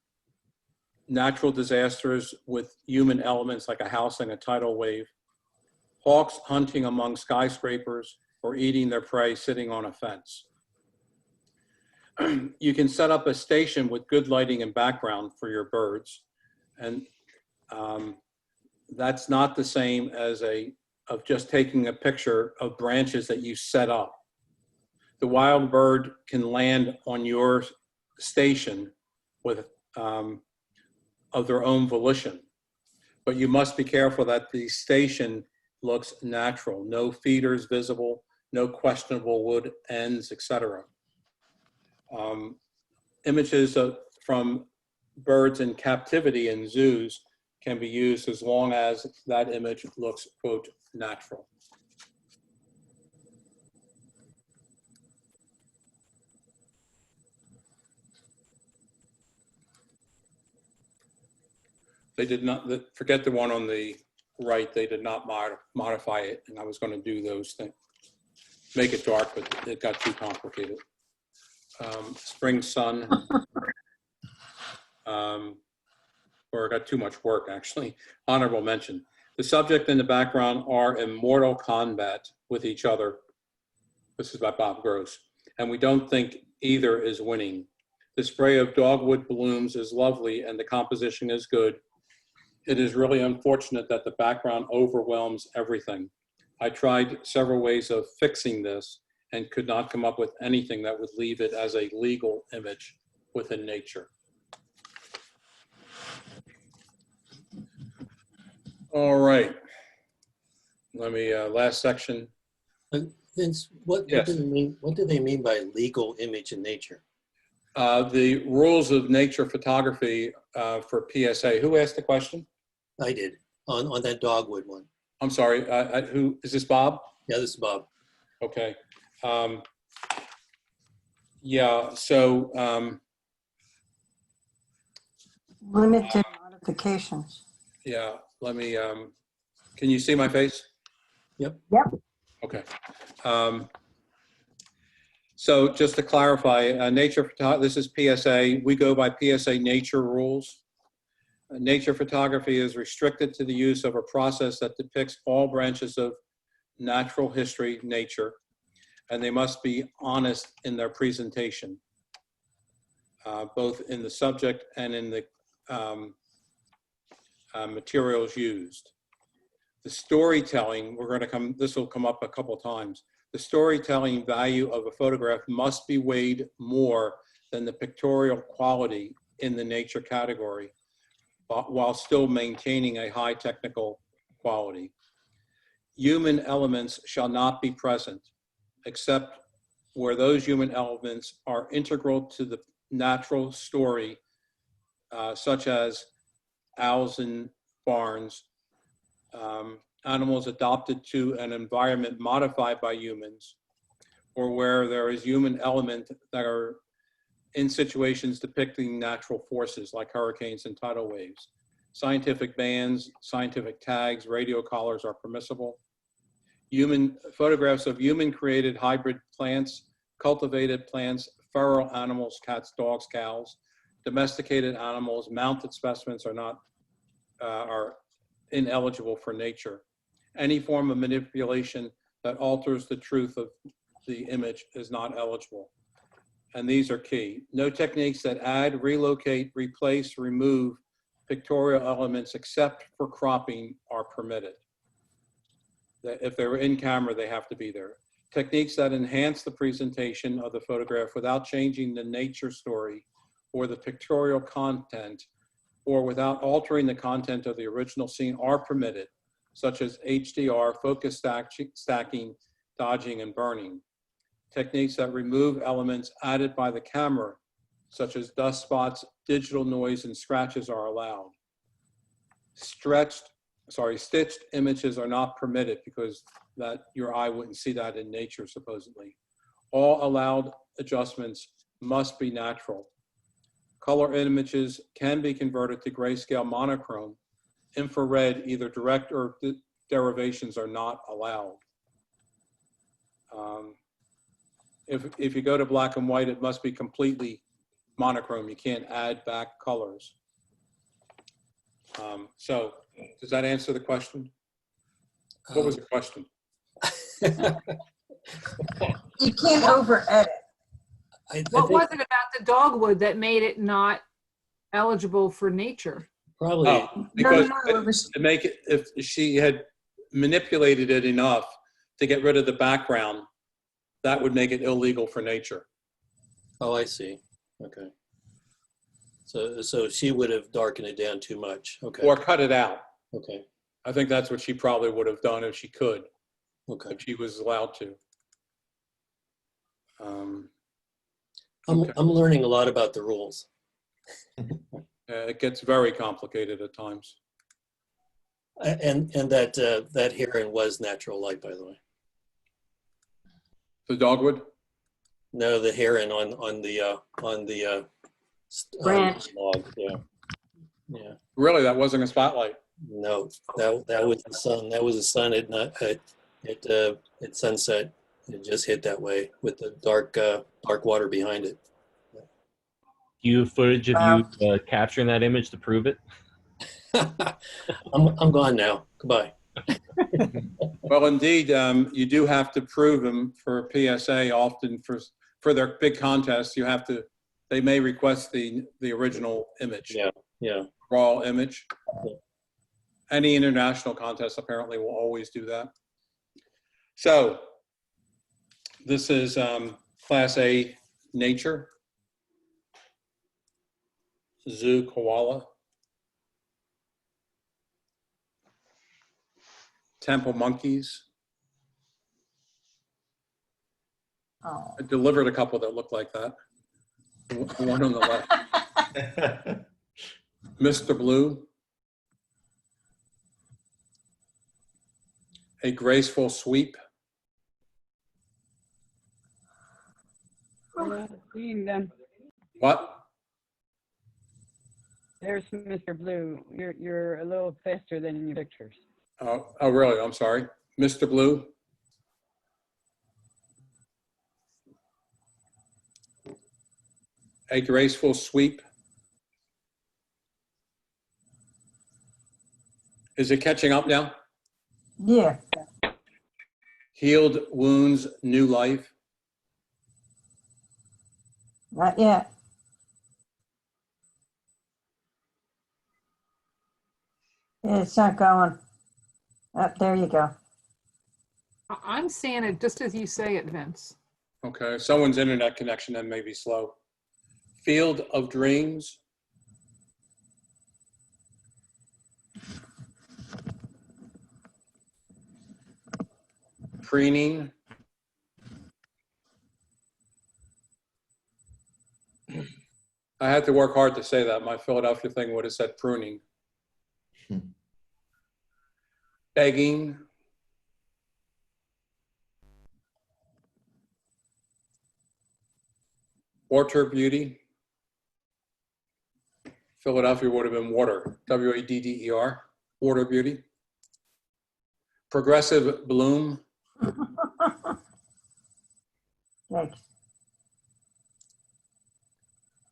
natural disasters with human elements like a house and a tidal wave, hawks hunting among skyscrapers or eating their prey sitting on a fence. You can set up a station with good lighting and background for your birds, and that's not the same as of just taking a picture of branches that you set up. The wild bird can land on your station with of their own volition, but you must be careful that the station looks natural, no feeders visible, no questionable wood ends, etc. Images from birds in captivity in zoos can be used as long as that image looks, quote, natural. They did not, forget the one on the right, they did not modify it, and I was going to do those things. Make it dark, but it got too complicated. Spring sun, or got too much work, actually. Honorable mention. The subject and the background are in mortal combat with each other. This is by Bob Gross. And we don't think either is winning. The spray of dogwood blooms is lovely and the composition is good. It is really unfortunate that the background overwhelms everything. I tried several ways of fixing this and could not come up with anything that would leave it as a legal image. within nature. All right. Let me, last section.
Vince, what
Yes.
do they mean? What do they mean by legal image in nature?
The rules of nature photography for PSA. Who asked the question?
I did on that dogwood one.
I'm sorry. Who is this? Bob?
Yeah, this is Bob.
Okay. Yeah. So
Limited modifications.
yeah. Let me. Can you see my face?
Yep.
Yep.
Okay. So just to clarify, this is PSA. We go by PSA nature rules. Nature photography is restricted to the use of a process that depicts all branches of natural history, nature, and they must be honest in their presentation, both in the subject and in the materials used. The storytelling, this will come up a couple times. The storytelling value of a photograph must be weighed more than the pictorial quality in the nature category, while still maintaining a high technical quality. Human elements shall not be present, except where those human elements are integral to the natural story, such as owls in barns, animals adopted to an environment modified by humans, or where there is human element that are in situations depicting natural forces like hurricanes and tidal waves. Scientific bands, scientific tags, radio collars are permissible. Photographs of human-created hybrid plants, cultivated plants, feral animals, cats, dogs, cows, domesticated animals, mounted specimens are ineligible for nature. Any form of manipulation that alters the truth of the image is not eligible. And these are key. No techniques that add, relocate, replace, remove pictorial elements except for cropping are permitted. If they're in camera, they have to be there. Techniques that enhance the presentation of the photograph without changing the nature story or the pictorial content, or without altering the content of the original scene are permitted, such as HDR, focus stacking, dodging, and burning. Techniques that remove elements added by the camera, such as dust spots, digital noise, and scratches are allowed. Stitched images are not permitted because your eye wouldn't see that in nature, supposedly. All allowed adjustments must be natural. Color images can be converted to grayscale monochrome. Infrared, either direct or derivations, are not allowed. If you go to black and white, it must be completely monochrome. You can't add back colors. So does that answer the question? What was the question?
You can't over edit.
What was it about the dogwood that made it not eligible for nature?
Probably
because to make it, if she had manipulated it enough to get rid of the background, that would make it illegal for nature.
Oh, I see. Okay. So she would have darkened it down too much. Okay.
Or cut it out.
Okay.
I think that's what she probably would have done if she could.
Okay.
If she was allowed to.
I'm learning a lot about the rules.
It gets very complicated at times.
And that heron was natural light, by the way.
The dogwood?
No, the heron on the
branch
log. Yeah. Yeah.
Really, that wasn't a spotlight.
No, that was the sun. That was the sun at sunset. It just hit that way with the dark water behind it.
Do you have footage of you capturing that image to prove it?
I'm gone now. Goodbye.
Well, indeed, you do have to prove them for PSA. Often for their big contests, they may request the original image.
Yeah, yeah.
Raw image.
Yeah.
Any international contest apparently will always do that. So this is Class A nature. zoo koala. Temple monkeys.
Oh.
I delivered a couple that look like that. One on the left. Mr. Blue. A graceful sweep.
Seeing them.
What?
There's Mr. Blue. You're a little faster than in your pictures.
Oh, really? I'm sorry. Mr. Blue. A graceful sweep. Is it catching up now?
Yeah.
Healed wounds, new life.
Not yet. It's not going. Oh, there you go.
I'm seeing it just as you say it, Vince.
Okay, someone's internet connection then may be slow. Field of dreams. Preening. I had to work hard to say that. My Philadelphia thing would have said pruning. Begging. Water beauty. Philadelphia would have been water. W-A-D-D-E-R. Water beauty. Progressive bloom.
Yikes.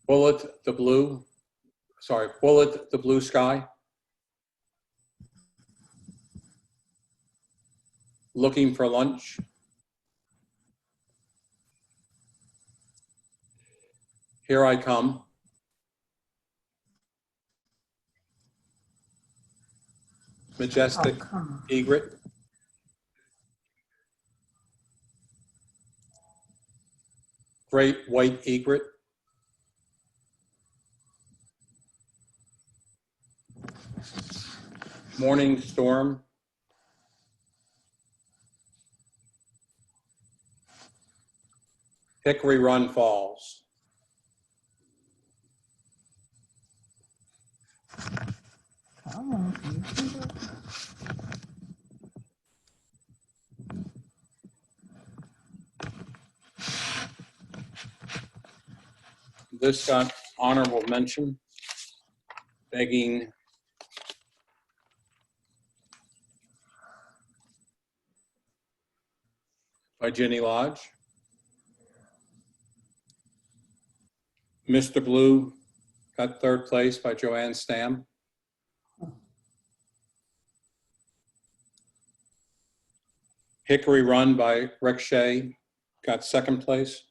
Bullet the blue. Sorry, bullet the blue sky. Looking for lunch. Here I come. Majestic egret. Great white egret. Morning storm. Hickory Run Falls.
Oh,
This got honorable mention. Begging. By Jenny Lodge. Mr. Blue got third place by Joanne Stam. Hickory Run by Rick Shea got second place.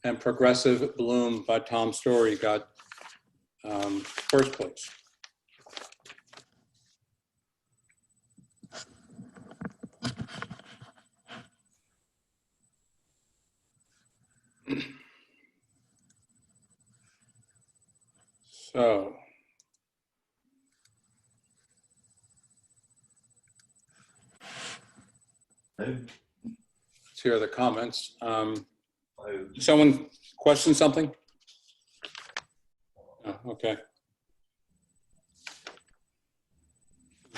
And Progressive Bloom by Tom Story got first place. So, let's hear the comments. Someone question something? Oh, okay.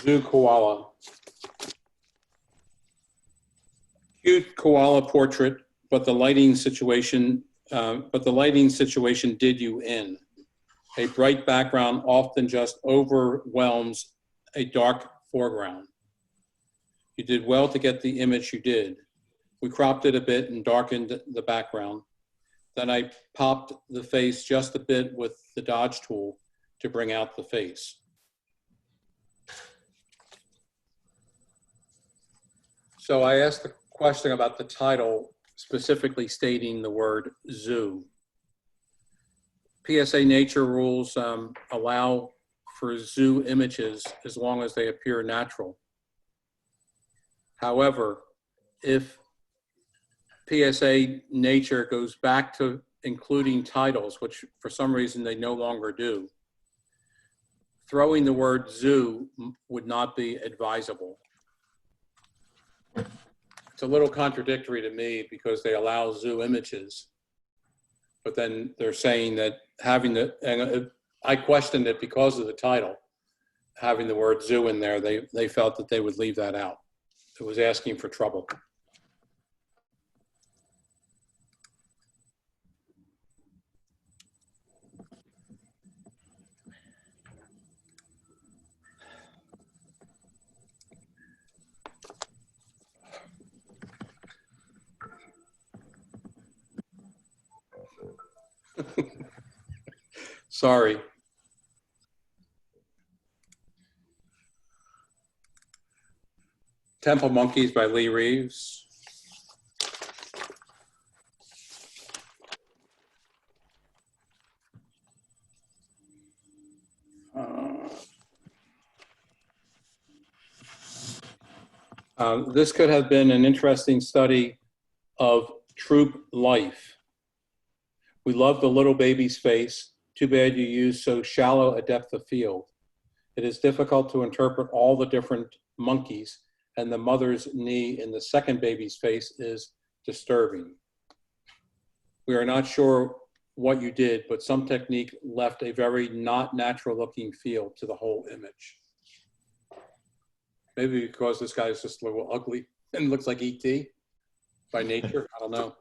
Zoo koala. Cute koala portrait, but the lighting situation did you in. A bright background often just overwhelms a dark foreground. You did well to get the image you did. We cropped it a bit and darkened the background. Then I popped the face just a bit with the dodge tool to bring out the face. So I asked the question about the title, specifically stating the word zoo. PSA nature rules allow for zoo images as long as they appear natural. However, if PSA nature goes back to including titles, which for some reason they no longer do, throwing the word zoo would not be advisable. It's a little contradictory to me because they allow zoo images, but then they're saying that having the, and I questioned it because of the title, having the word zoo in there, they felt that they would leave that out. It was asking for trouble. Sorry. Temple Monkeys by Lee Reeves. This could have been an interesting study of troop life. We love the little baby's face. Too bad you use so shallow a depth of field. It is difficult to interpret all the different monkeys, and the mother's knee in the second baby's face is disturbing. We are not sure what you did, but some technique left a very not natural looking feel to the whole image. Maybe because this guy is just a little ugly and looks like E.T. by nature, I don't know.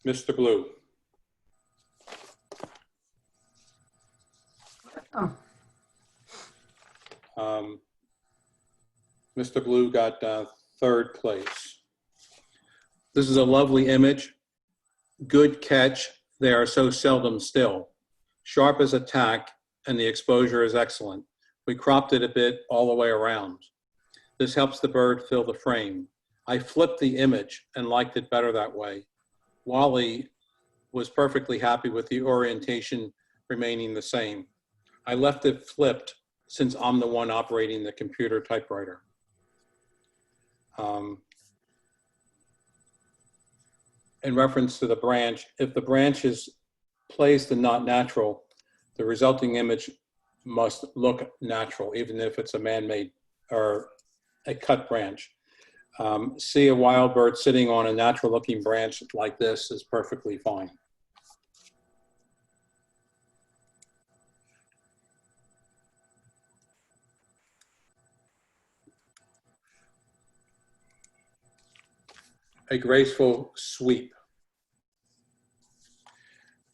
Mr. Blue.
Oh.
Mr. Blue got third place. This is a lovely image. Good catch. They are so seldom still. Sharp as a tack, and the exposure is excellent. We cropped it a bit all the way around. This helps the bird fill the frame. I flipped the image and liked it better that way. Wally was perfectly happy with the orientation remaining the same. I left it flipped since I'm the one operating the computer typewriter. In reference to the branch, if the branch is placed and not natural, the resulting image must look natural, even if it's a man-made or a cut branch. See a wild bird sitting on a natural looking branch like this is perfectly fine. A graceful sweep.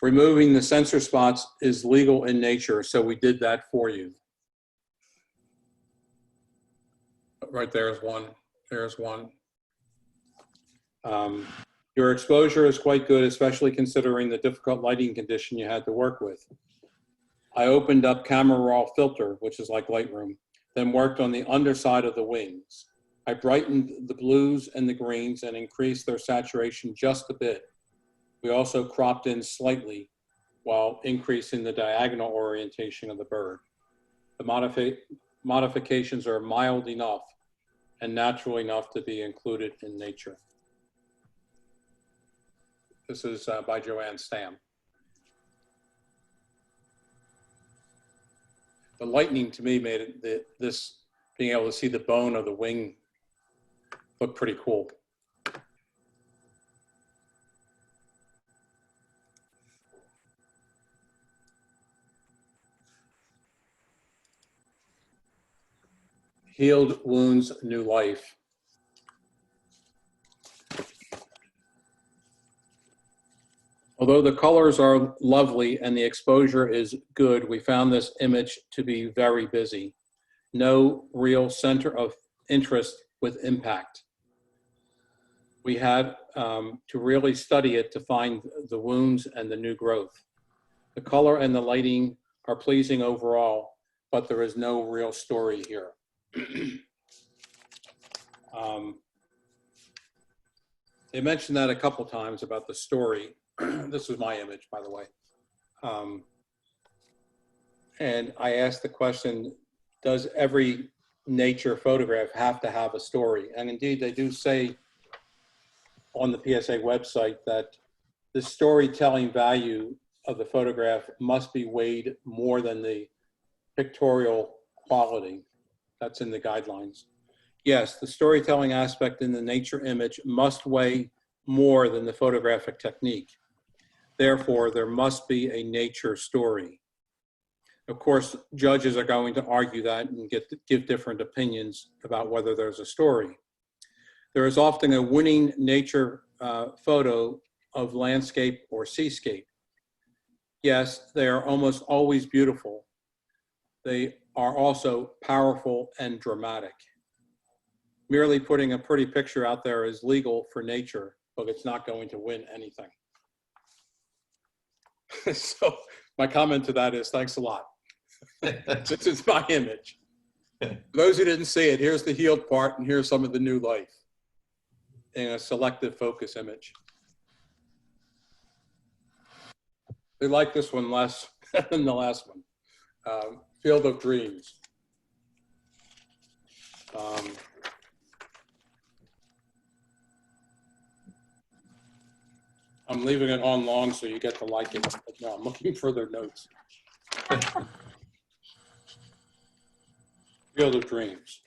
Removing the sensor spots is legal in nature, so we did that for you. Right there's one. There's one. Your exposure is quite good, especially considering the difficult lighting condition you had to work with. I opened up Camera Raw Filter, which is like Lightroom, then worked on the underside of the wings. I brightened the blues and the greens and increased their saturation just a bit. We also cropped in slightly while increasing the diagonal orientation of the bird. The modifications are mild enough and natural enough to be included in nature. This is by Joanne Stam. The lightning to me made it, this being able to see the bone of the wing look pretty cool. Healed wounds, new life. Although the colors are lovely and the exposure is good, we found this image to be very busy. No real center of interest with impact. We had to really study it to find the wounds and the new growth. The color and the lighting are pleasing overall, but there is no real story here. They mentioned that a couple times about the story. This was my image, by the way. And I asked the question, does every nature photograph have to have a story? And indeed, they do say on the PSA website that the storytelling value of the photograph must be weighed more than the pictorial quality. That's in the guidelines. Yes, the storytelling aspect in the nature image must weigh more than the photographic technique. Therefore, there must be a nature story. Of course, judges are going to argue that and give different opinions about whether there's a story. There is often a winning nature photo of landscape or seascape. Yes, they are almost always beautiful. They are also powerful and dramatic. Merely putting a pretty picture out there is legal for nature, but it's not going to win anything. So my comment to that is thanks a lot. This is my image. For those who didn't see it, here's the healed part and here's some of the new life in a selective focus image. They like this one less than the last one. Field of Dreams. I'm leaving it on long so you get to like it. But no, I'm looking for their notes. Field of Dreams.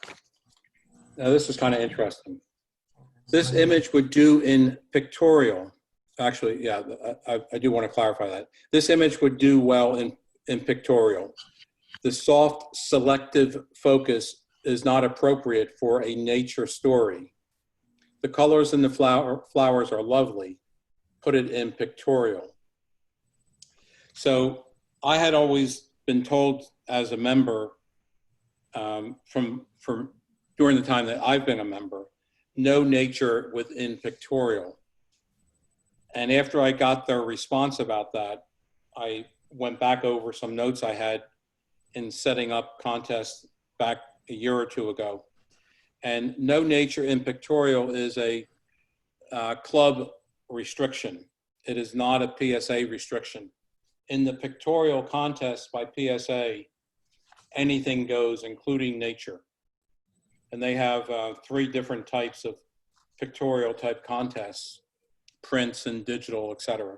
Now this is kind of interesting. This image would do in pictorial. Actually, yeah, I do want to clarify that. This image would do well in pictorial. The soft selective focus is not appropriate for a nature story. The colors in the flowers are lovely. Put it in pictorial. So I had always been told as a member from during the time that I've been a member, no nature within pictorial. And after I got their response about that, I went back over some notes I had in setting up contests back a year or two ago. And no nature in pictorial is a club restriction. It is not a PSA restriction. In the pictorial contest by PSA, anything goes, including nature. And they have 3 different types of pictorial type contests, prints and digital, etc.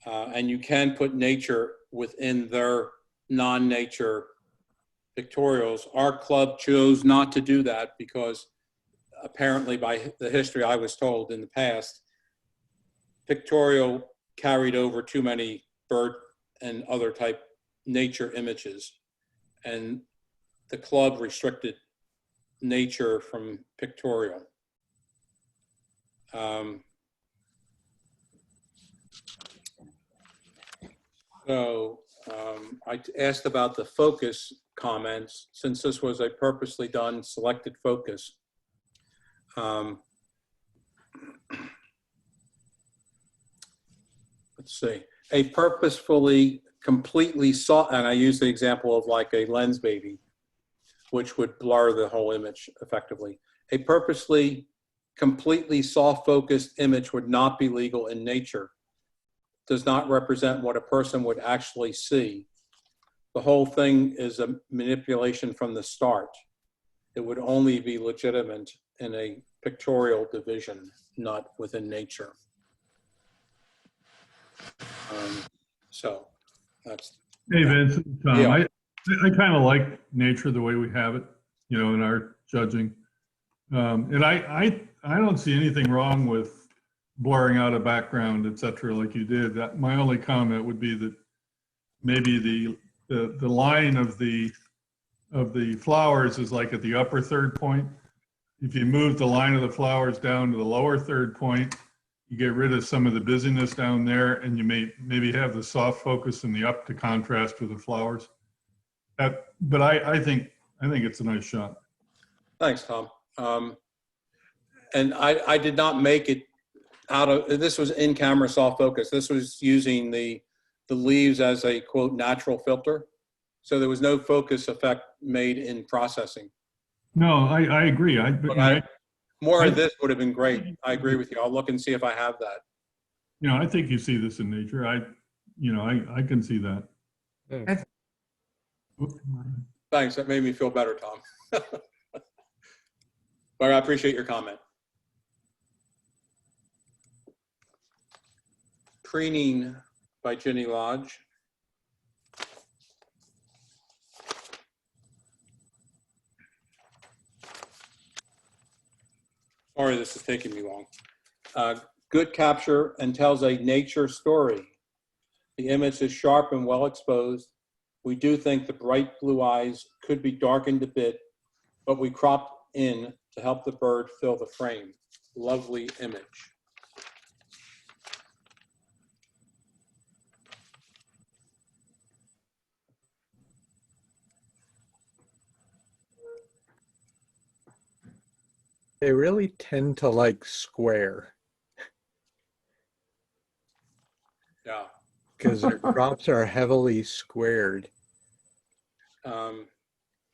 And you can put nature within their non-nature pictorials. Our club chose not to do that because apparently by the history I was told in the past, pictorial carried over too many bird and other type nature images. And the club restricted nature from pictorial. I asked about the focus comments, since this was a purposely done selected focus. Let's see, a purposefully completely soft, and I use the example of like a lens baby, which would blur the whole image effectively. A purposely completely soft focused image would not be legal in nature. Does not represent what a person would actually see. The whole thing is a manipulation from the start. It would only be legitimate in a pictorial division, not within nature. So that's.
Hey, Vince, Tom,
yeah.
I kind of like nature the way we have it, you know, in our judging. And I don't see anything wrong with blurring out a background, et cetera, like you did. That my only comment would be that maybe the line of the flowers is like at the upper third point. If you move the line of the flowers down to the lower third point, you get rid of some of the busyness down there, and you maybe have the soft focus in the up to contrast with the flowers. But I think it's a nice shot.
Thanks, Tom. And I did not make it out of, this was in camera soft focus. This was using the leaves as a quote natural filter. So there was no focus effect made in processing.
No, I agree.
More of this would have been great. I agree with you. I'll look and see if I have that.
You know, I think you see this in nature. I can see that.
Thanks, that made me feel better, Tom. But I appreciate your comment. Preening by Ginny Lodge. Sorry, this is taking me long. Good capture and tells a nature story. The image is sharp and well exposed. We do think the bright blue eyes could be darkened a bit, but we cropped in to help the bird fill the frame. Lovely image.
They really tend to like square
Yeah.
because their crops are heavily squared.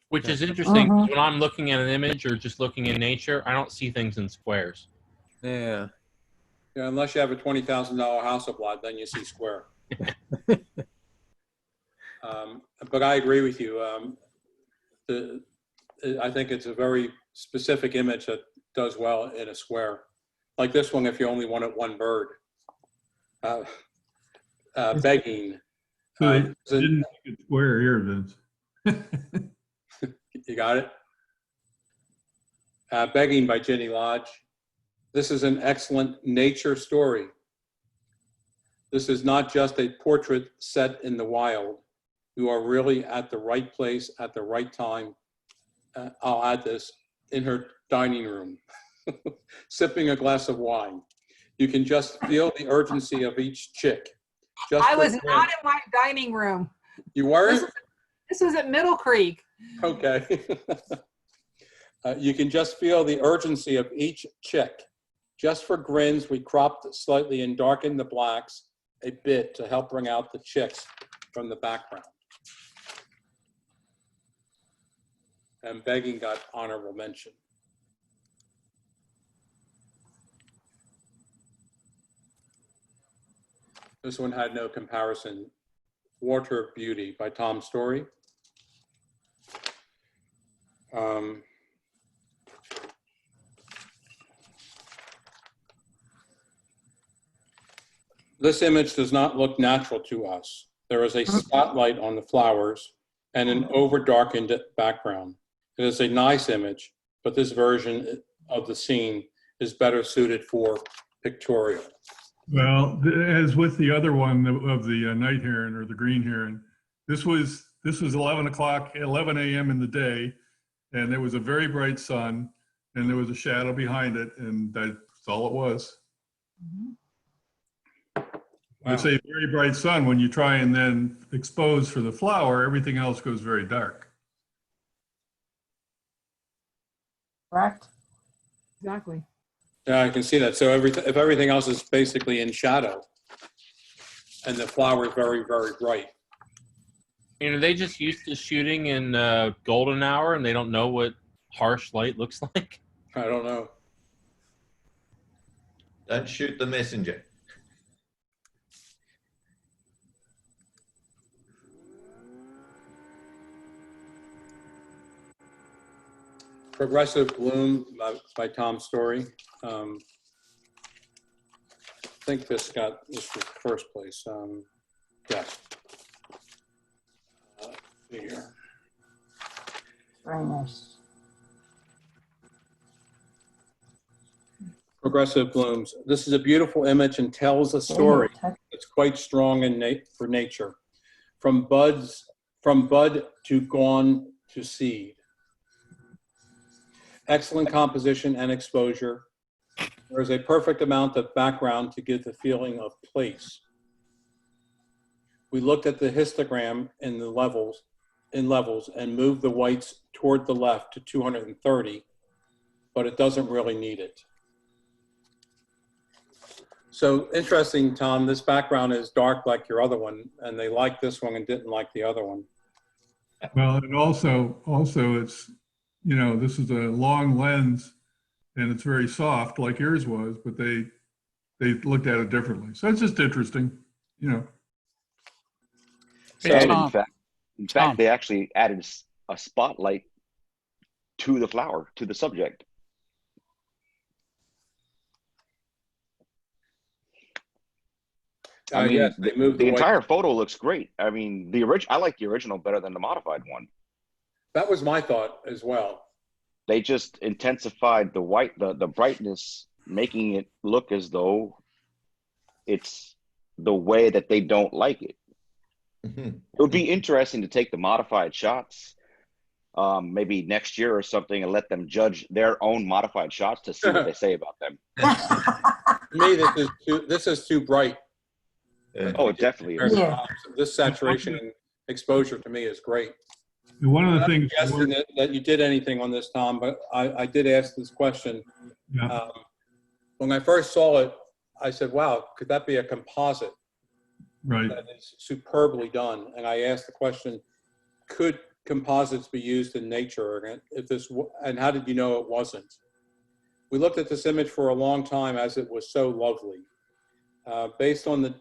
Which is interesting, 'cause when I'm looking at an image or just looking in nature, I don't see things in squares.
Yeah.
Yeah, unless you have a $20,000 house of blood, then you see square. But I agree with you. I think it's a very specific image that does well in a square. Like this one, if you only wanted one bird. Begging.
So didn't make it square here, Vince.
You got it? Begging by Ginny Lodge. This is an excellent nature story. This is not just a portrait set in the wild. You are really at the right place at the right time. I'll add this, in her dining room, sipping a glass of wine. You can just feel the urgency of each chick.
I was not in my dining room.
You weren't?
This was at Middle Creek.
Okay. You can just feel the urgency of each chick. Just for grins, we cropped slightly and darkened the blacks a bit to help bring out the chicks from the background. And begging got honorable mention. This one had no comparison. Water Beauty by Tom Story. This image does not look natural to us. There is a spotlight on the flowers and an over-darkened background. It is a nice image, but this version of the scene is better suited for pictorial.
Well, as with the other one of the night heron or the green heron, this was 11 a.m. in the day, and there was a very bright sun, and there was a shadow behind it, and that's all it was.
Wow.
I say very bright sun. When you try and then expose for the flower, everything else goes very dark.
Correct.
Exactly.
Yeah, I can see that. So if everything else is basically in shadow and the flower is very, very bright.
And are they just used to shooting in golden hour and they don't know what harsh light looks like?
I don't know.
Don't shoot the messenger.
Progressive Bloom by Tom Story. I think this was first place. Yes. Here.
Very nice.
Progressive Blooms. This is a beautiful image and tells a story that's quite strong for nature. From bud to gone to seed. Excellent composition and exposure. There is a perfect amount of background to give the feeling of place. We looked at the histogram in levels and moved the whites toward the left to 230, but it doesn't really need it. So interesting, Tom, this background is dark like your other one, and they liked this one and didn't like the other one.
Well, and also it's, this is a long lens and it's very soft like yours was, but they looked at it differently. So it's just interesting,
Hey,
And
Tom.
in fact, they actually added a spotlight to the flower, to the subject. I mean,
yes, they moved
the
away.
entire photo looks great. I mean, I like the original better than the modified one.
That was my thought as well.
They just intensified the white, the brightness, making it look as though it's the way that they don't like it. It would be interesting to take the modified shots, maybe next year or something, and let them judge their own modified shots to see what they say about them.
To me, this is too bright.
Oh, it definitely is.
Yeah.
This saturation and exposure to me is great.
And one of the
I'm
things
not suggesting that you did anything on this, Tom, but I did ask this question.
Yeah.
When I first saw it, I said, wow, could that be a composite?
Right.
That is superbly done. And I asked the question, could composites be used in nature? And how did you know it wasn't? We looked at this image for a long time as it was so lovely. Based on the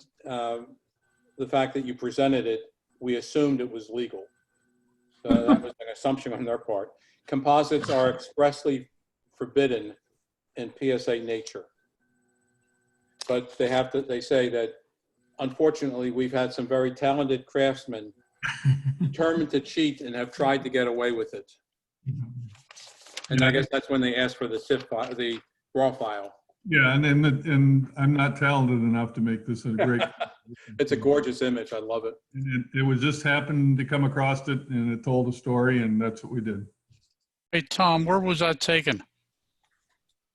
fact that you presented it, we assumed it was legal. So that was an assumption on their part. Composites are expressly forbidden in PSA nature. But they say that, unfortunately, we've had some very talented craftsmen determined to cheat and have tried to get away with it. And I guess that's when they asked for the TIFF file, the raw file.
Yeah, and I'm not talented enough to make this a great.
It's a gorgeous image. I love it.
It was just happened to come across it, and it told a story, and that's what we did.
Hey, Tom, where was that taken?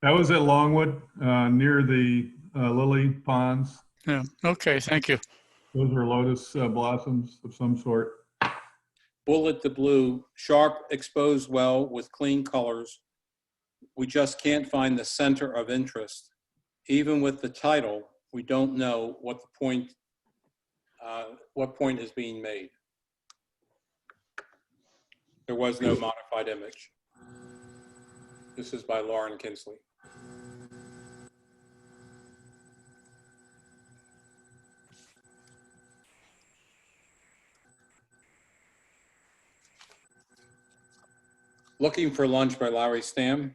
That was at Longwood, near the lily ponds.
Yeah. Okay. Thank you.
Those are lotus blossoms of some sort.
Bullet the blue, sharp, exposed well with clean colors. We just can't find the center of interest. Even with the title, we don't know what point is being made. There was no modified image. This is by Lauren Kinsley. Looking for Lunch by Larry Stamm.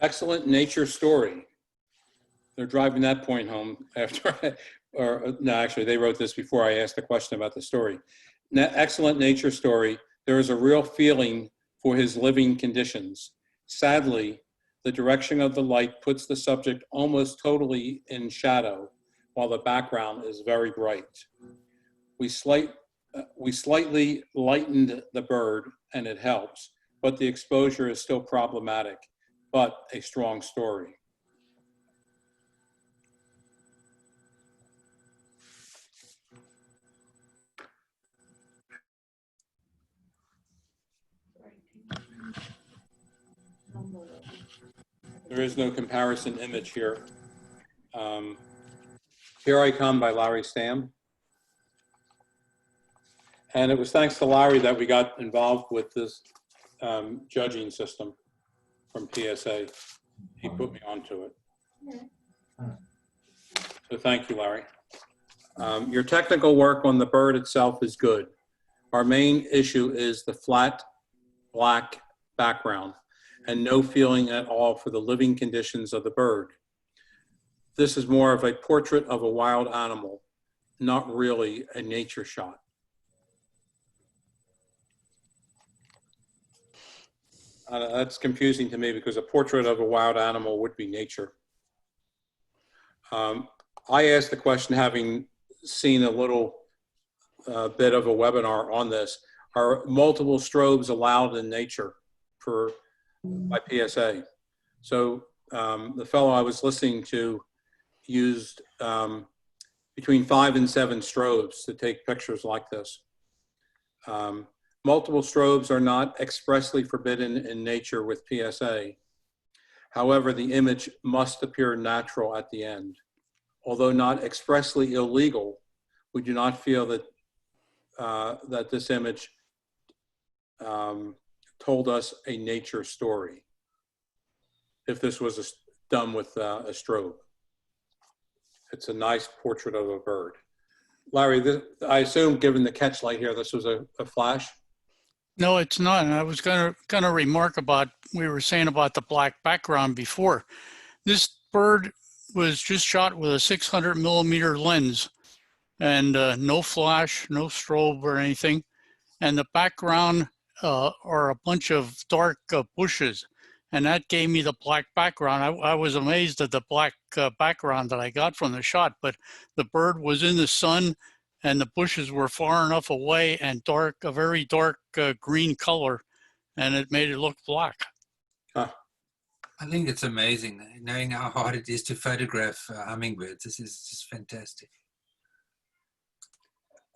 Excellent nature story. They're driving that point home after, or no, actually they wrote this before I asked the question about the story. Excellent nature story. There is a real feeling for his living conditions. Sadly, the direction of the light puts the subject almost totally in shadow while the background is very bright. We slightly lightened the bird and it helps, but the exposure is still problematic, but a strong story. There is no comparison image here. Here I Come by Larry Stamm. And it was thanks to Larry that we got involved with this judging system from PSA. He put me onto it. So thank you, Larry. Your technical work on the bird itself is good. Our main issue is the flat black background and no feeling at all for the living conditions of the bird. This is more of a portrait of a wild animal, not really a nature shot. That's confusing to me because a portrait of a wild animal would be nature. I asked the question, having seen a little bit of a webinar on this, are multiple strobes allowed in nature by PSA? So the fellow I was listening to used between 5 and 7 strobes to take pictures like this. Multiple strobes are not expressly forbidden in nature with PSA. However, the image must appear natural at the end. Although not expressly illegal, we do not feel that, that this image told us a nature story. if this was done with a strobe. It's a nice portrait of a bird. Larry, I assume, given the catch light here, this was a flash?
No, it's not. And I was gonna remark about, we were saying about the black background before. This bird was just shot with a 600 millimeter lens, and no flash, no strobe or anything. And the background are a bunch of dark bushes. And that gave me the black background. I was amazed at the black background that I got from the shot, but the bird was in the sun and the bushes were far enough away and dark, a very dark green color, and it made it look black.
Huh.
I think it's amazing knowing how hard it is to photograph hummingbirds. This is just fantastic.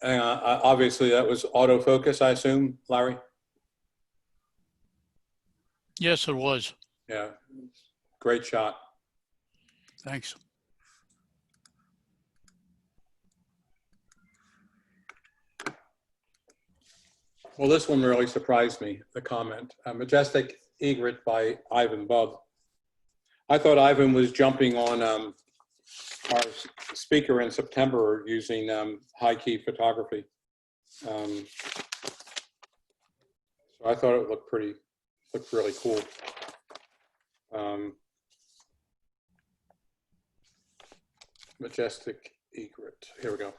Obviously, that was autofocus, I assume, Larry?
Yes, it was.
Yeah, great shot.
Thanks.
Well, this one really surprised me, the comment. Majestic Egret by Ivan Bub. I thought Ivan was jumping on our speaker in September using high-key photography. So I thought it looked really cool. Majestic Egret, here we go.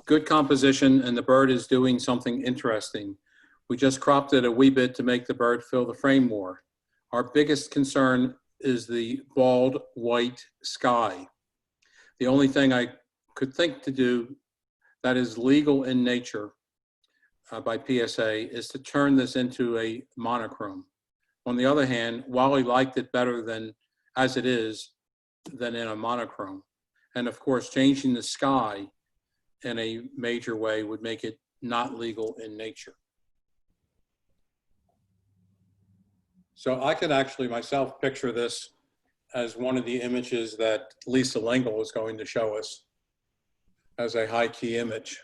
Good composition, and the bird is doing something interesting. We just cropped it a wee bit to make the bird fill the frame more. Our biggest concern is the bald white sky. The only thing I could think to do that is legal in nature by PSA is to turn this into a monochrome. On the other hand, Wally liked it better than as it is than in a monochrome. And of course, changing the sky in a major way would make it not legal in nature. So I could actually myself picture this as one of the images that Lisa Lengel is going to show us as a high key image.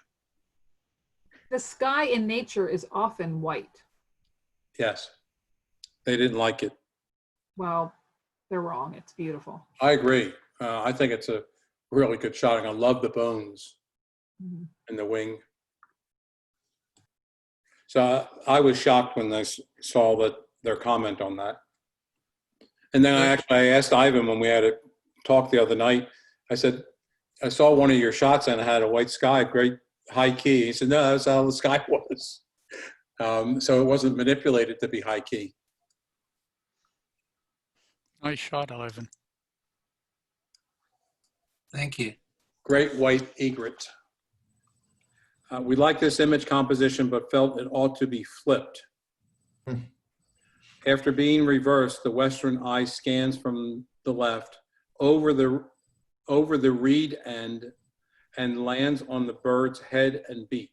The sky in nature is often white.
Yes, they didn't like it.
Well, they're wrong. It's beautiful.
I agree. I think it's a really good shot. And I love the bones and the wing. So I was shocked when I saw their comment on that. And then I asked Ivan when we had a talk the other night, I said, I saw one of your shots and it had a white sky, great high key. He said, no, that's how the sky was. So it wasn't manipulated to be high key.
Nice shot, Ivan.
Thank you.
Great white egret. We like this image composition, but felt it ought to be flipped. After being reversed, the western eye scans from the left over the reed end and lands on the bird's head and beak.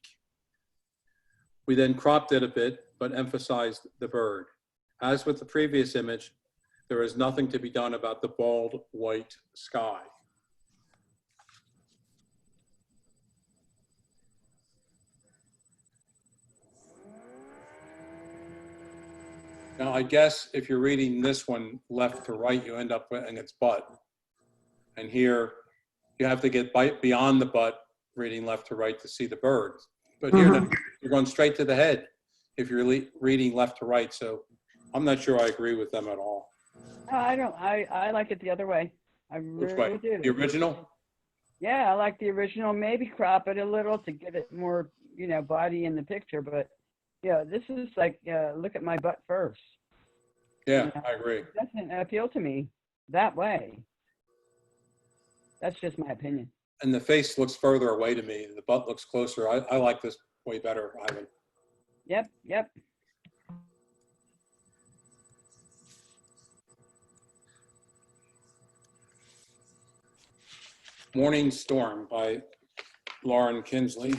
We then cropped it a bit, but emphasized the bird. As with the previous image, there is nothing to be done about the bald white sky. Now, I guess if you're reading this one left to right, you end up in its butt. And here, you have to get beyond the butt, reading left to right to see the bird. But here, you're going straight to the head if you're reading left to right. So I'm not sure I agree with them at all.
I don't. I like it the other way. I
Which
really
way?
do.
The original?
Yeah, I like the original. Maybe crop it a little to get it more, body in the picture. But yeah, this is like, look at my butt first.
Yeah, I agree.
It doesn't appeal to me that way. That's just my opinion.
And the face looks further away to me. The butt looks closer. I like this way better, Ivan.
Yep.
Morning Storm by Lauren Kinsley.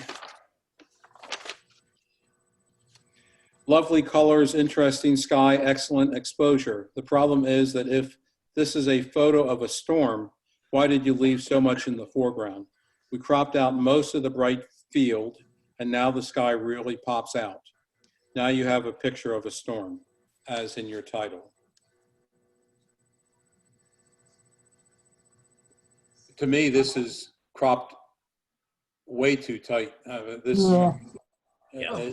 Lovely colors, interesting sky, excellent exposure. The problem is that if this is a photo of a storm, why did you leave so much in the foreground? We cropped out most of the bright field, and now the sky really pops out. Now you have a picture of a storm, as in your title. to me, this is cropped way too tight. This,
Yeah.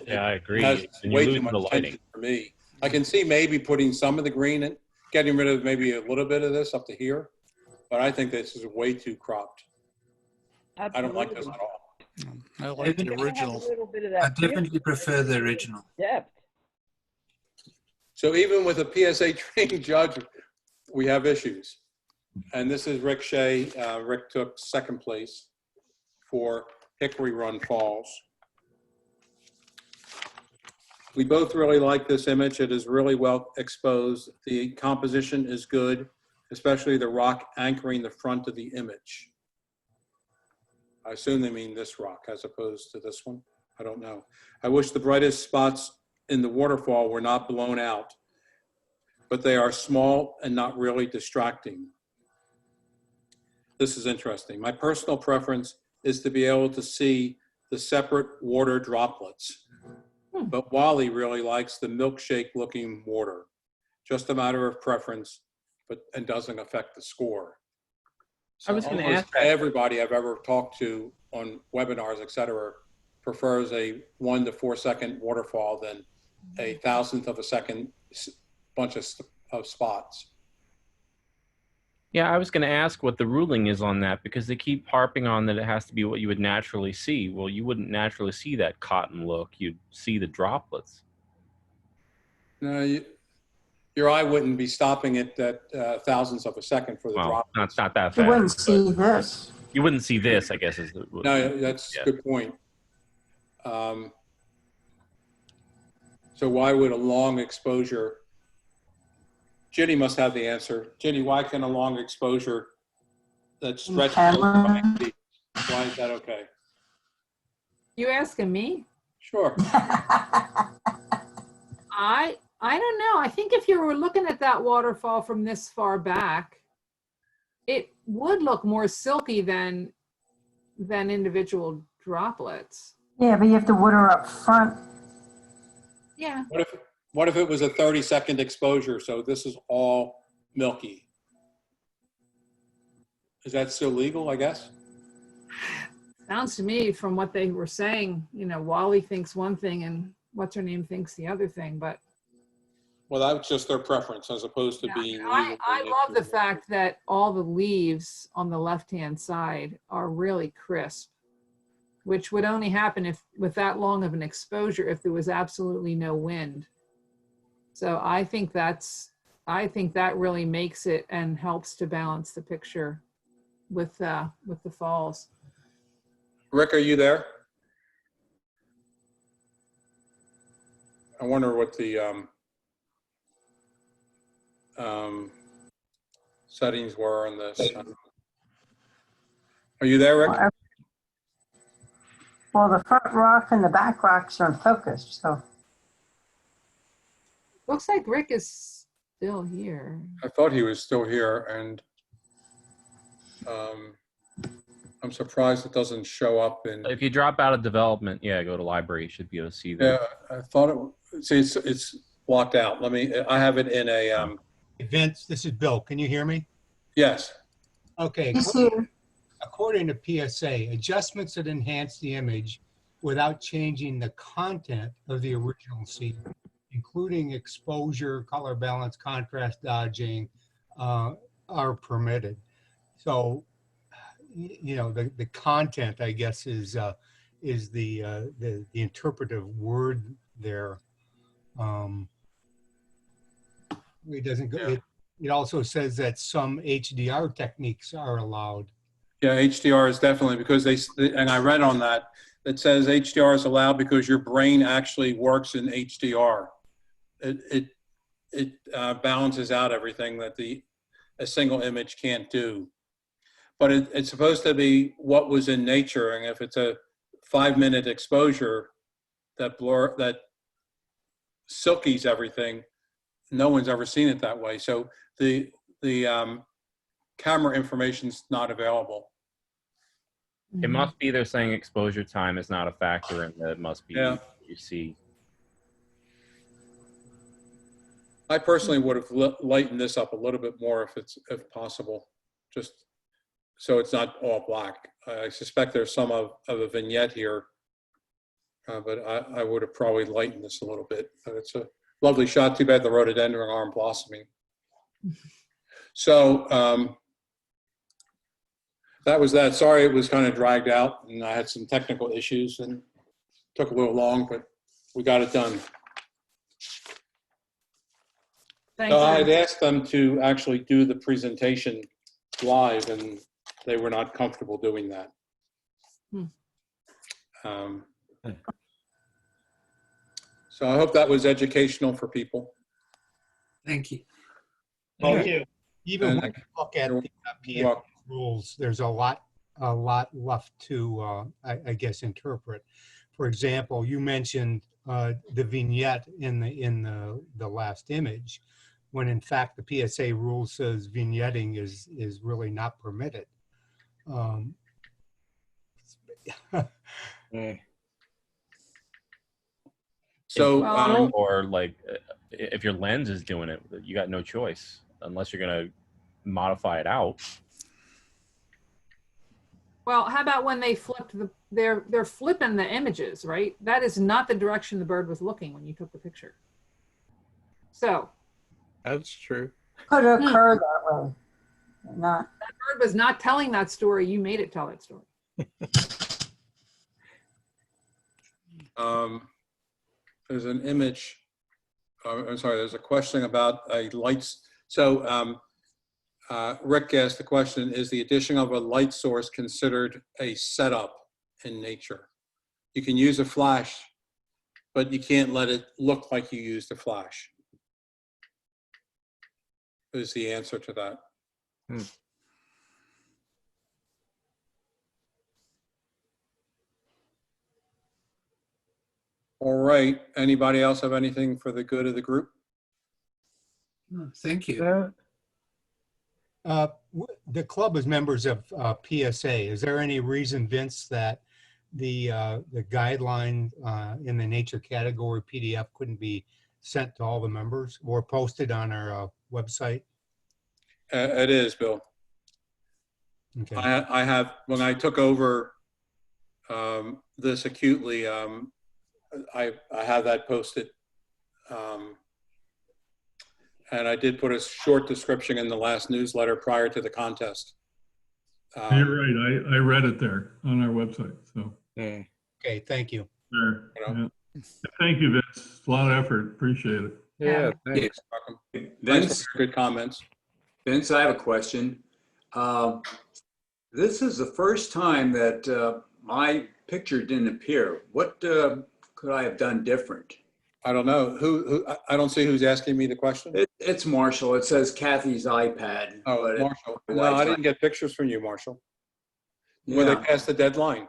Yeah, I agree.
has
And you
way
lose
too
the
much
lighting.
tension for me. I can see maybe putting some of the green in, getting rid of maybe a little bit of this up to here, but I think this is way too cropped. I don't like this at all.
I like the original.
I definitely prefer the original.
Depth.
So even with a PSA trained judge, we have issues. And this is Rick Shea. Rick took second place for Hickory Run Falls. We both really like this image. It is really well exposed. The composition is good, especially the rock anchoring the front of the image. I assume they mean this rock as opposed to this one. I don't know. I wish the brightest spots in the waterfall were not blown out, but they are small and not really distracting. This is interesting. My personal preference is to be able to see the separate water droplets. But Wally really likes the milkshake looking water. Just a matter of preference, and doesn't affect the score. So
I was going to
almost
ask that.
everybody I've ever talked to on webinars, et cetera, prefers a 1 to 4 second waterfall than a thousandth of a second bunch of spots.
Yeah, I was going to ask what the ruling is on that, because they keep harping on that it has to be what you would naturally see. Well, you wouldn't naturally see that cotton look. You'd see the droplets.
No, your eye wouldn't be stopping it at thousandths of a second for the drop.
No, it's not that fast.
You wouldn't see this.
You wouldn't see this, I guess. Is the,
No, that's a good point. So why would a long exposure? Ginny must have the answer. Ginny, why can a long exposure that stretches over 5 feet, why is that okay?
You asking me?
Sure.
I don't know. I think if you were looking at that waterfall from this far back, it would look more silky than individual droplets.
Yeah, but you have the water up front.
Yeah.
What if it was a 30-second exposure? So this is all milky. Is that still legal, I guess?
Sounds to me from what they were saying, you know, Wally thinks one thing and what's her name thinks the other thing, but
Well, that's just their preference as opposed to being legal.
I love the fact that all the leaves on the left-hand side are really crisp, which would only happen if with that long of an exposure if there was absolutely no wind. So I think that really makes it and helps to balance the picture with the falls.
Rick, are you there? I wonder what the settings were on this. Are you there, Rick?
Well, the front rock and the back rocks are in focus, so.
Looks like Rick is still here.
I thought he was still here, and I'm surprised it doesn't show up in.
If you drop out of development, yeah, go to library. You should be able to see that.
Yeah, I thought it. See, it's blocked out. I have it in a.
Vince, this is Bill. Can you hear me?
Yes.
Okay. According to PSA, adjustments that enhance the image without changing the content of the original scene, including exposure, color balance, contrast dodging, are permitted. So, you know, the content, I guess, is the interpretive word there. It doesn't go.
Yeah.
It also says that some HDR techniques are allowed.
Yeah, HDR is definitely because and I read on that, it says HDR is allowed because your brain actually works in HDR. It balances out everything that a single image can't do. But it's supposed to be what was in nature, and if it's a 5-minute exposure that silkies everything, no one's ever seen it that way. So the camera information's not available.
It must be they're saying exposure time is not a factor, and that it must be you see.
I personally would have lightened this up a little bit more if possible. Just so it's not all black. I suspect there's some of a vignette here, but I would have probably lightened this a little bit. But it's a lovely shot. Too bad the rhododendron aren't blossoming. So that was that. Sorry it was kind of dragged out, and I had some technical issues and took a little long, but we got it done.
Thank
So
you.
I had asked them to actually do the presentation live, and they were not comfortable doing that. So I hope that was educational for people.
Thank you.
Thank you.
Even
And
when you look at the
you're
PPSA
welcome.
rules, there's a lot left to, I guess, interpret. For example, you mentioned the vignette in the last image, when in fact the PSA rule says vignetting is really not permitted.
So,
or like if your lens is doing it, you got no choice unless you're going to modify it out.
Well, how about when they flipped they're flipping the images, right? That is not the direction the bird was looking when you took the picture. So.
That's true.
Could occur that way. Not.
That bird was not telling that story. You made it tell that story.
There's an image. I'm sorry. There's a question about lights. So Rick asked the question: is the addition of a light source considered a setup in nature? You can use a flash, but you can't let it look like you used a flash. Is the answer to that. All right. Anybody else have anything for the good of the group?
Thank you.
The club is members of PSA. Is there any reason, Vince, that the guideline in the nature category PDF couldn't be sent to all the members or posted on our website?
It is, Bill.
Okay.
I have, when I took over this acutely, I have that posted. And I did put a short description in the last newsletter prior to the contest.
You're right. I read it there on our website. So.
Okay. Thank you.
Sure. Yeah. Thank you, Vince. It's a lot of effort. Appreciate it.
Yeah, thanks.
Thanks for your good comments.
Vince, I have a question. This is the first time that my picture didn't appear. What could I have done different?
I don't know. Who I don't see who's asking me the question.
It's Marshall. It says Kathy's iPad.
Oh, Marshall. No, I didn't get pictures from you, Marshall. Were they past the deadline?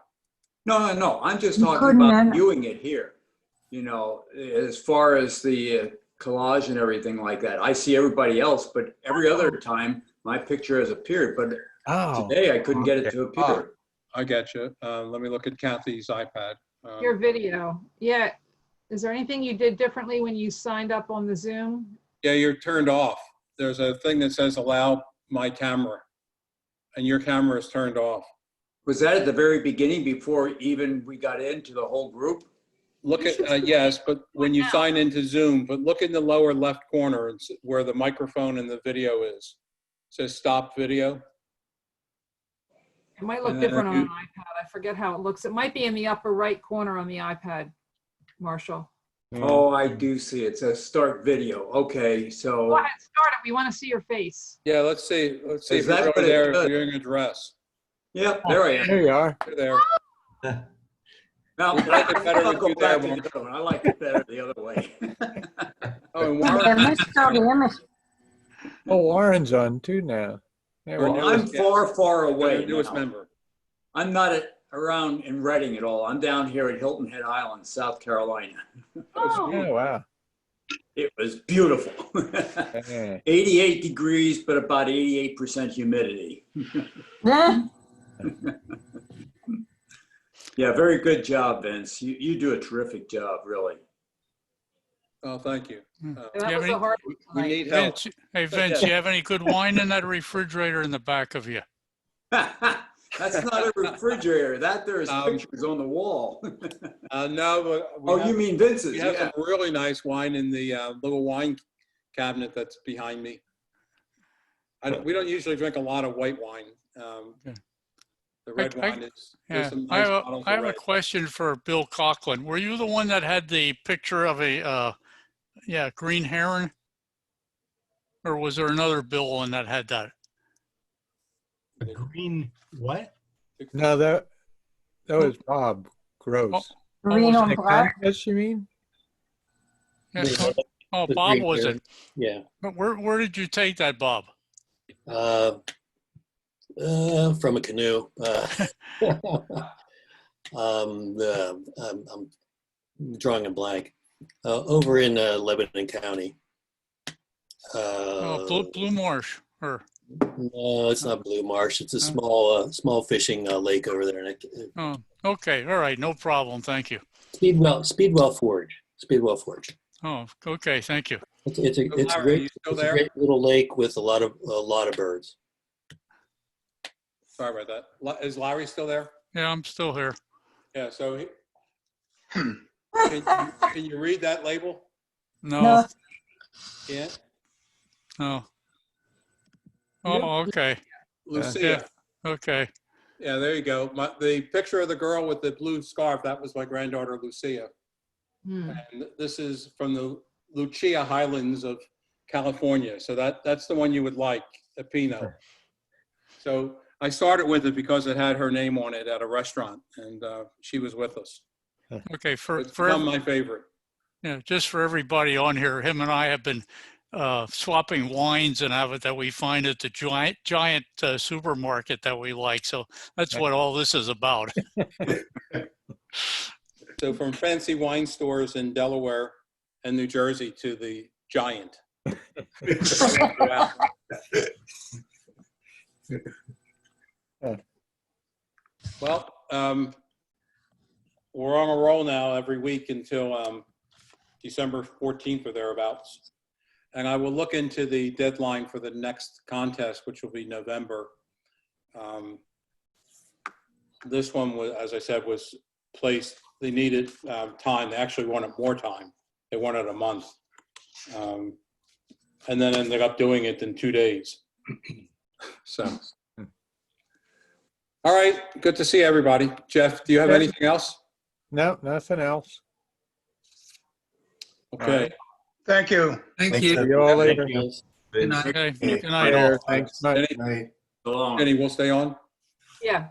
No. I'm just talking about viewing it here. You know, as far as the collage and everything like that. I see everybody else, but every other time my picture has appeared. But today I couldn't get it to appear.
I get you. Let me look at Kathy's iPad.
Your video. Yeah. Is there anything you did differently when you signed up on the Zoom?
Yeah, you're turned off. There's a thing that says allow my camera, and your camera is turned off.
Was that at the very beginning before even we got into the whole group?
Look at, yes, but when you sign into Zoom, but look in the lower left corner where the microphone and the video is. It says stop video.
It might look different on an iPad. I forget how it looks. It might be in the upper right corner on the iPad, Marshall.
Oh, I do see it. It says start video. Okay, so.
Go ahead, start it. We want to see your face.
Yeah, let's see. Let's see
Is
if you're
that
really there,
what it
if you're in a dress.
Yep, there I am.
There you are.
You're there.
Now,
I like it better
I'll
with
go
you
back
there,
to the other one. I like it better the other way.
Oh, and
I
Warren,
missed all the image.
Oh, Warren's on too now. There we
Well,
go.
I'm far away
newest
now.
member.
I'm not around in Reading at all. I'm down here at Hilton Head Island, South Carolina.
Oh,
Yeah, wow.
It was beautiful.
Yeah.
88 degrees, but about 88% humidity.
Yeah.
Yeah, very good job, Vince. You do a terrific job, really.
Oh, thank you.
that was a hard one
We
tonight.
need help.
Vince, hey Vince, you have any good wine in that refrigerator in the back of you?
That's not a refrigerator. That there's pictures on the wall.
No, but
Oh, you mean Vince's?
we have
Yeah.
some really nice wine in the little wine cabinet that's behind me. We don't usually drink a lot of white wine. The red wine is. There's
Yeah,
some
I
nice
have,
bottles
I
of
have a
red.
question for Bill Coughlin. Were you the one that had the picture of a, green heron? Or was there another Bill one that had that?
A green what?
No, that was Bob Gross.
Green on
The
black?
contest, you mean?
Yeah, oh,
The
Bob
green
was
heron.
it?
Yeah.
But where did you take that, Bob?
From a canoe. I'm drawing a blank. Over in Lebanon County.
Blue Marsh, or?
No, it's not Blue Marsh. It's a small fishing lake over there.
Oh, okay, all right, no problem, thank you.
Speedwell Forge.
Oh, okay, thank you.
It's a
Larry, are you still there?
great little lake with a lot of birds.
Sorry about that. Is Larry still there?
Yeah, I'm still here.
Yeah. So can you read that label?
No.
Yeah.
No. Oh, okay.
Lucia.
Yeah, okay.
Yeah, there you go. The picture of the girl with the blue scarf, that was my granddaughter, Lucia. And this is from the Lucia Highlands of California. So that's the one you would like, a Pinot. So I started with it because it had her name on it at a restaurant, and she was with us.
Okay,
It's become my favorite.
Yeah, just for everybody on here, him and I have been swapping wines and have it that we find at the giant supermarket that we like. So that's what all this is about.
So from fancy wine stores in Delaware and New Jersey to the giant. Well, we're on a roll now every week until December 14th or thereabouts. And I will look into the deadline for the next contest, which will be November. This one was, as I said, was placed. They needed time. They actually wanted more time. They wanted a month. And then ended up doing it in 2 days. So, all right. Good to see everybody. Jeff, do you have anything else?
No, nothing else.
Okay.
Thank you.
Thank you.
See you all later.
Good night.
Okay, good night all.
Thanks.
Jenny, we'll stay on.
Yeah.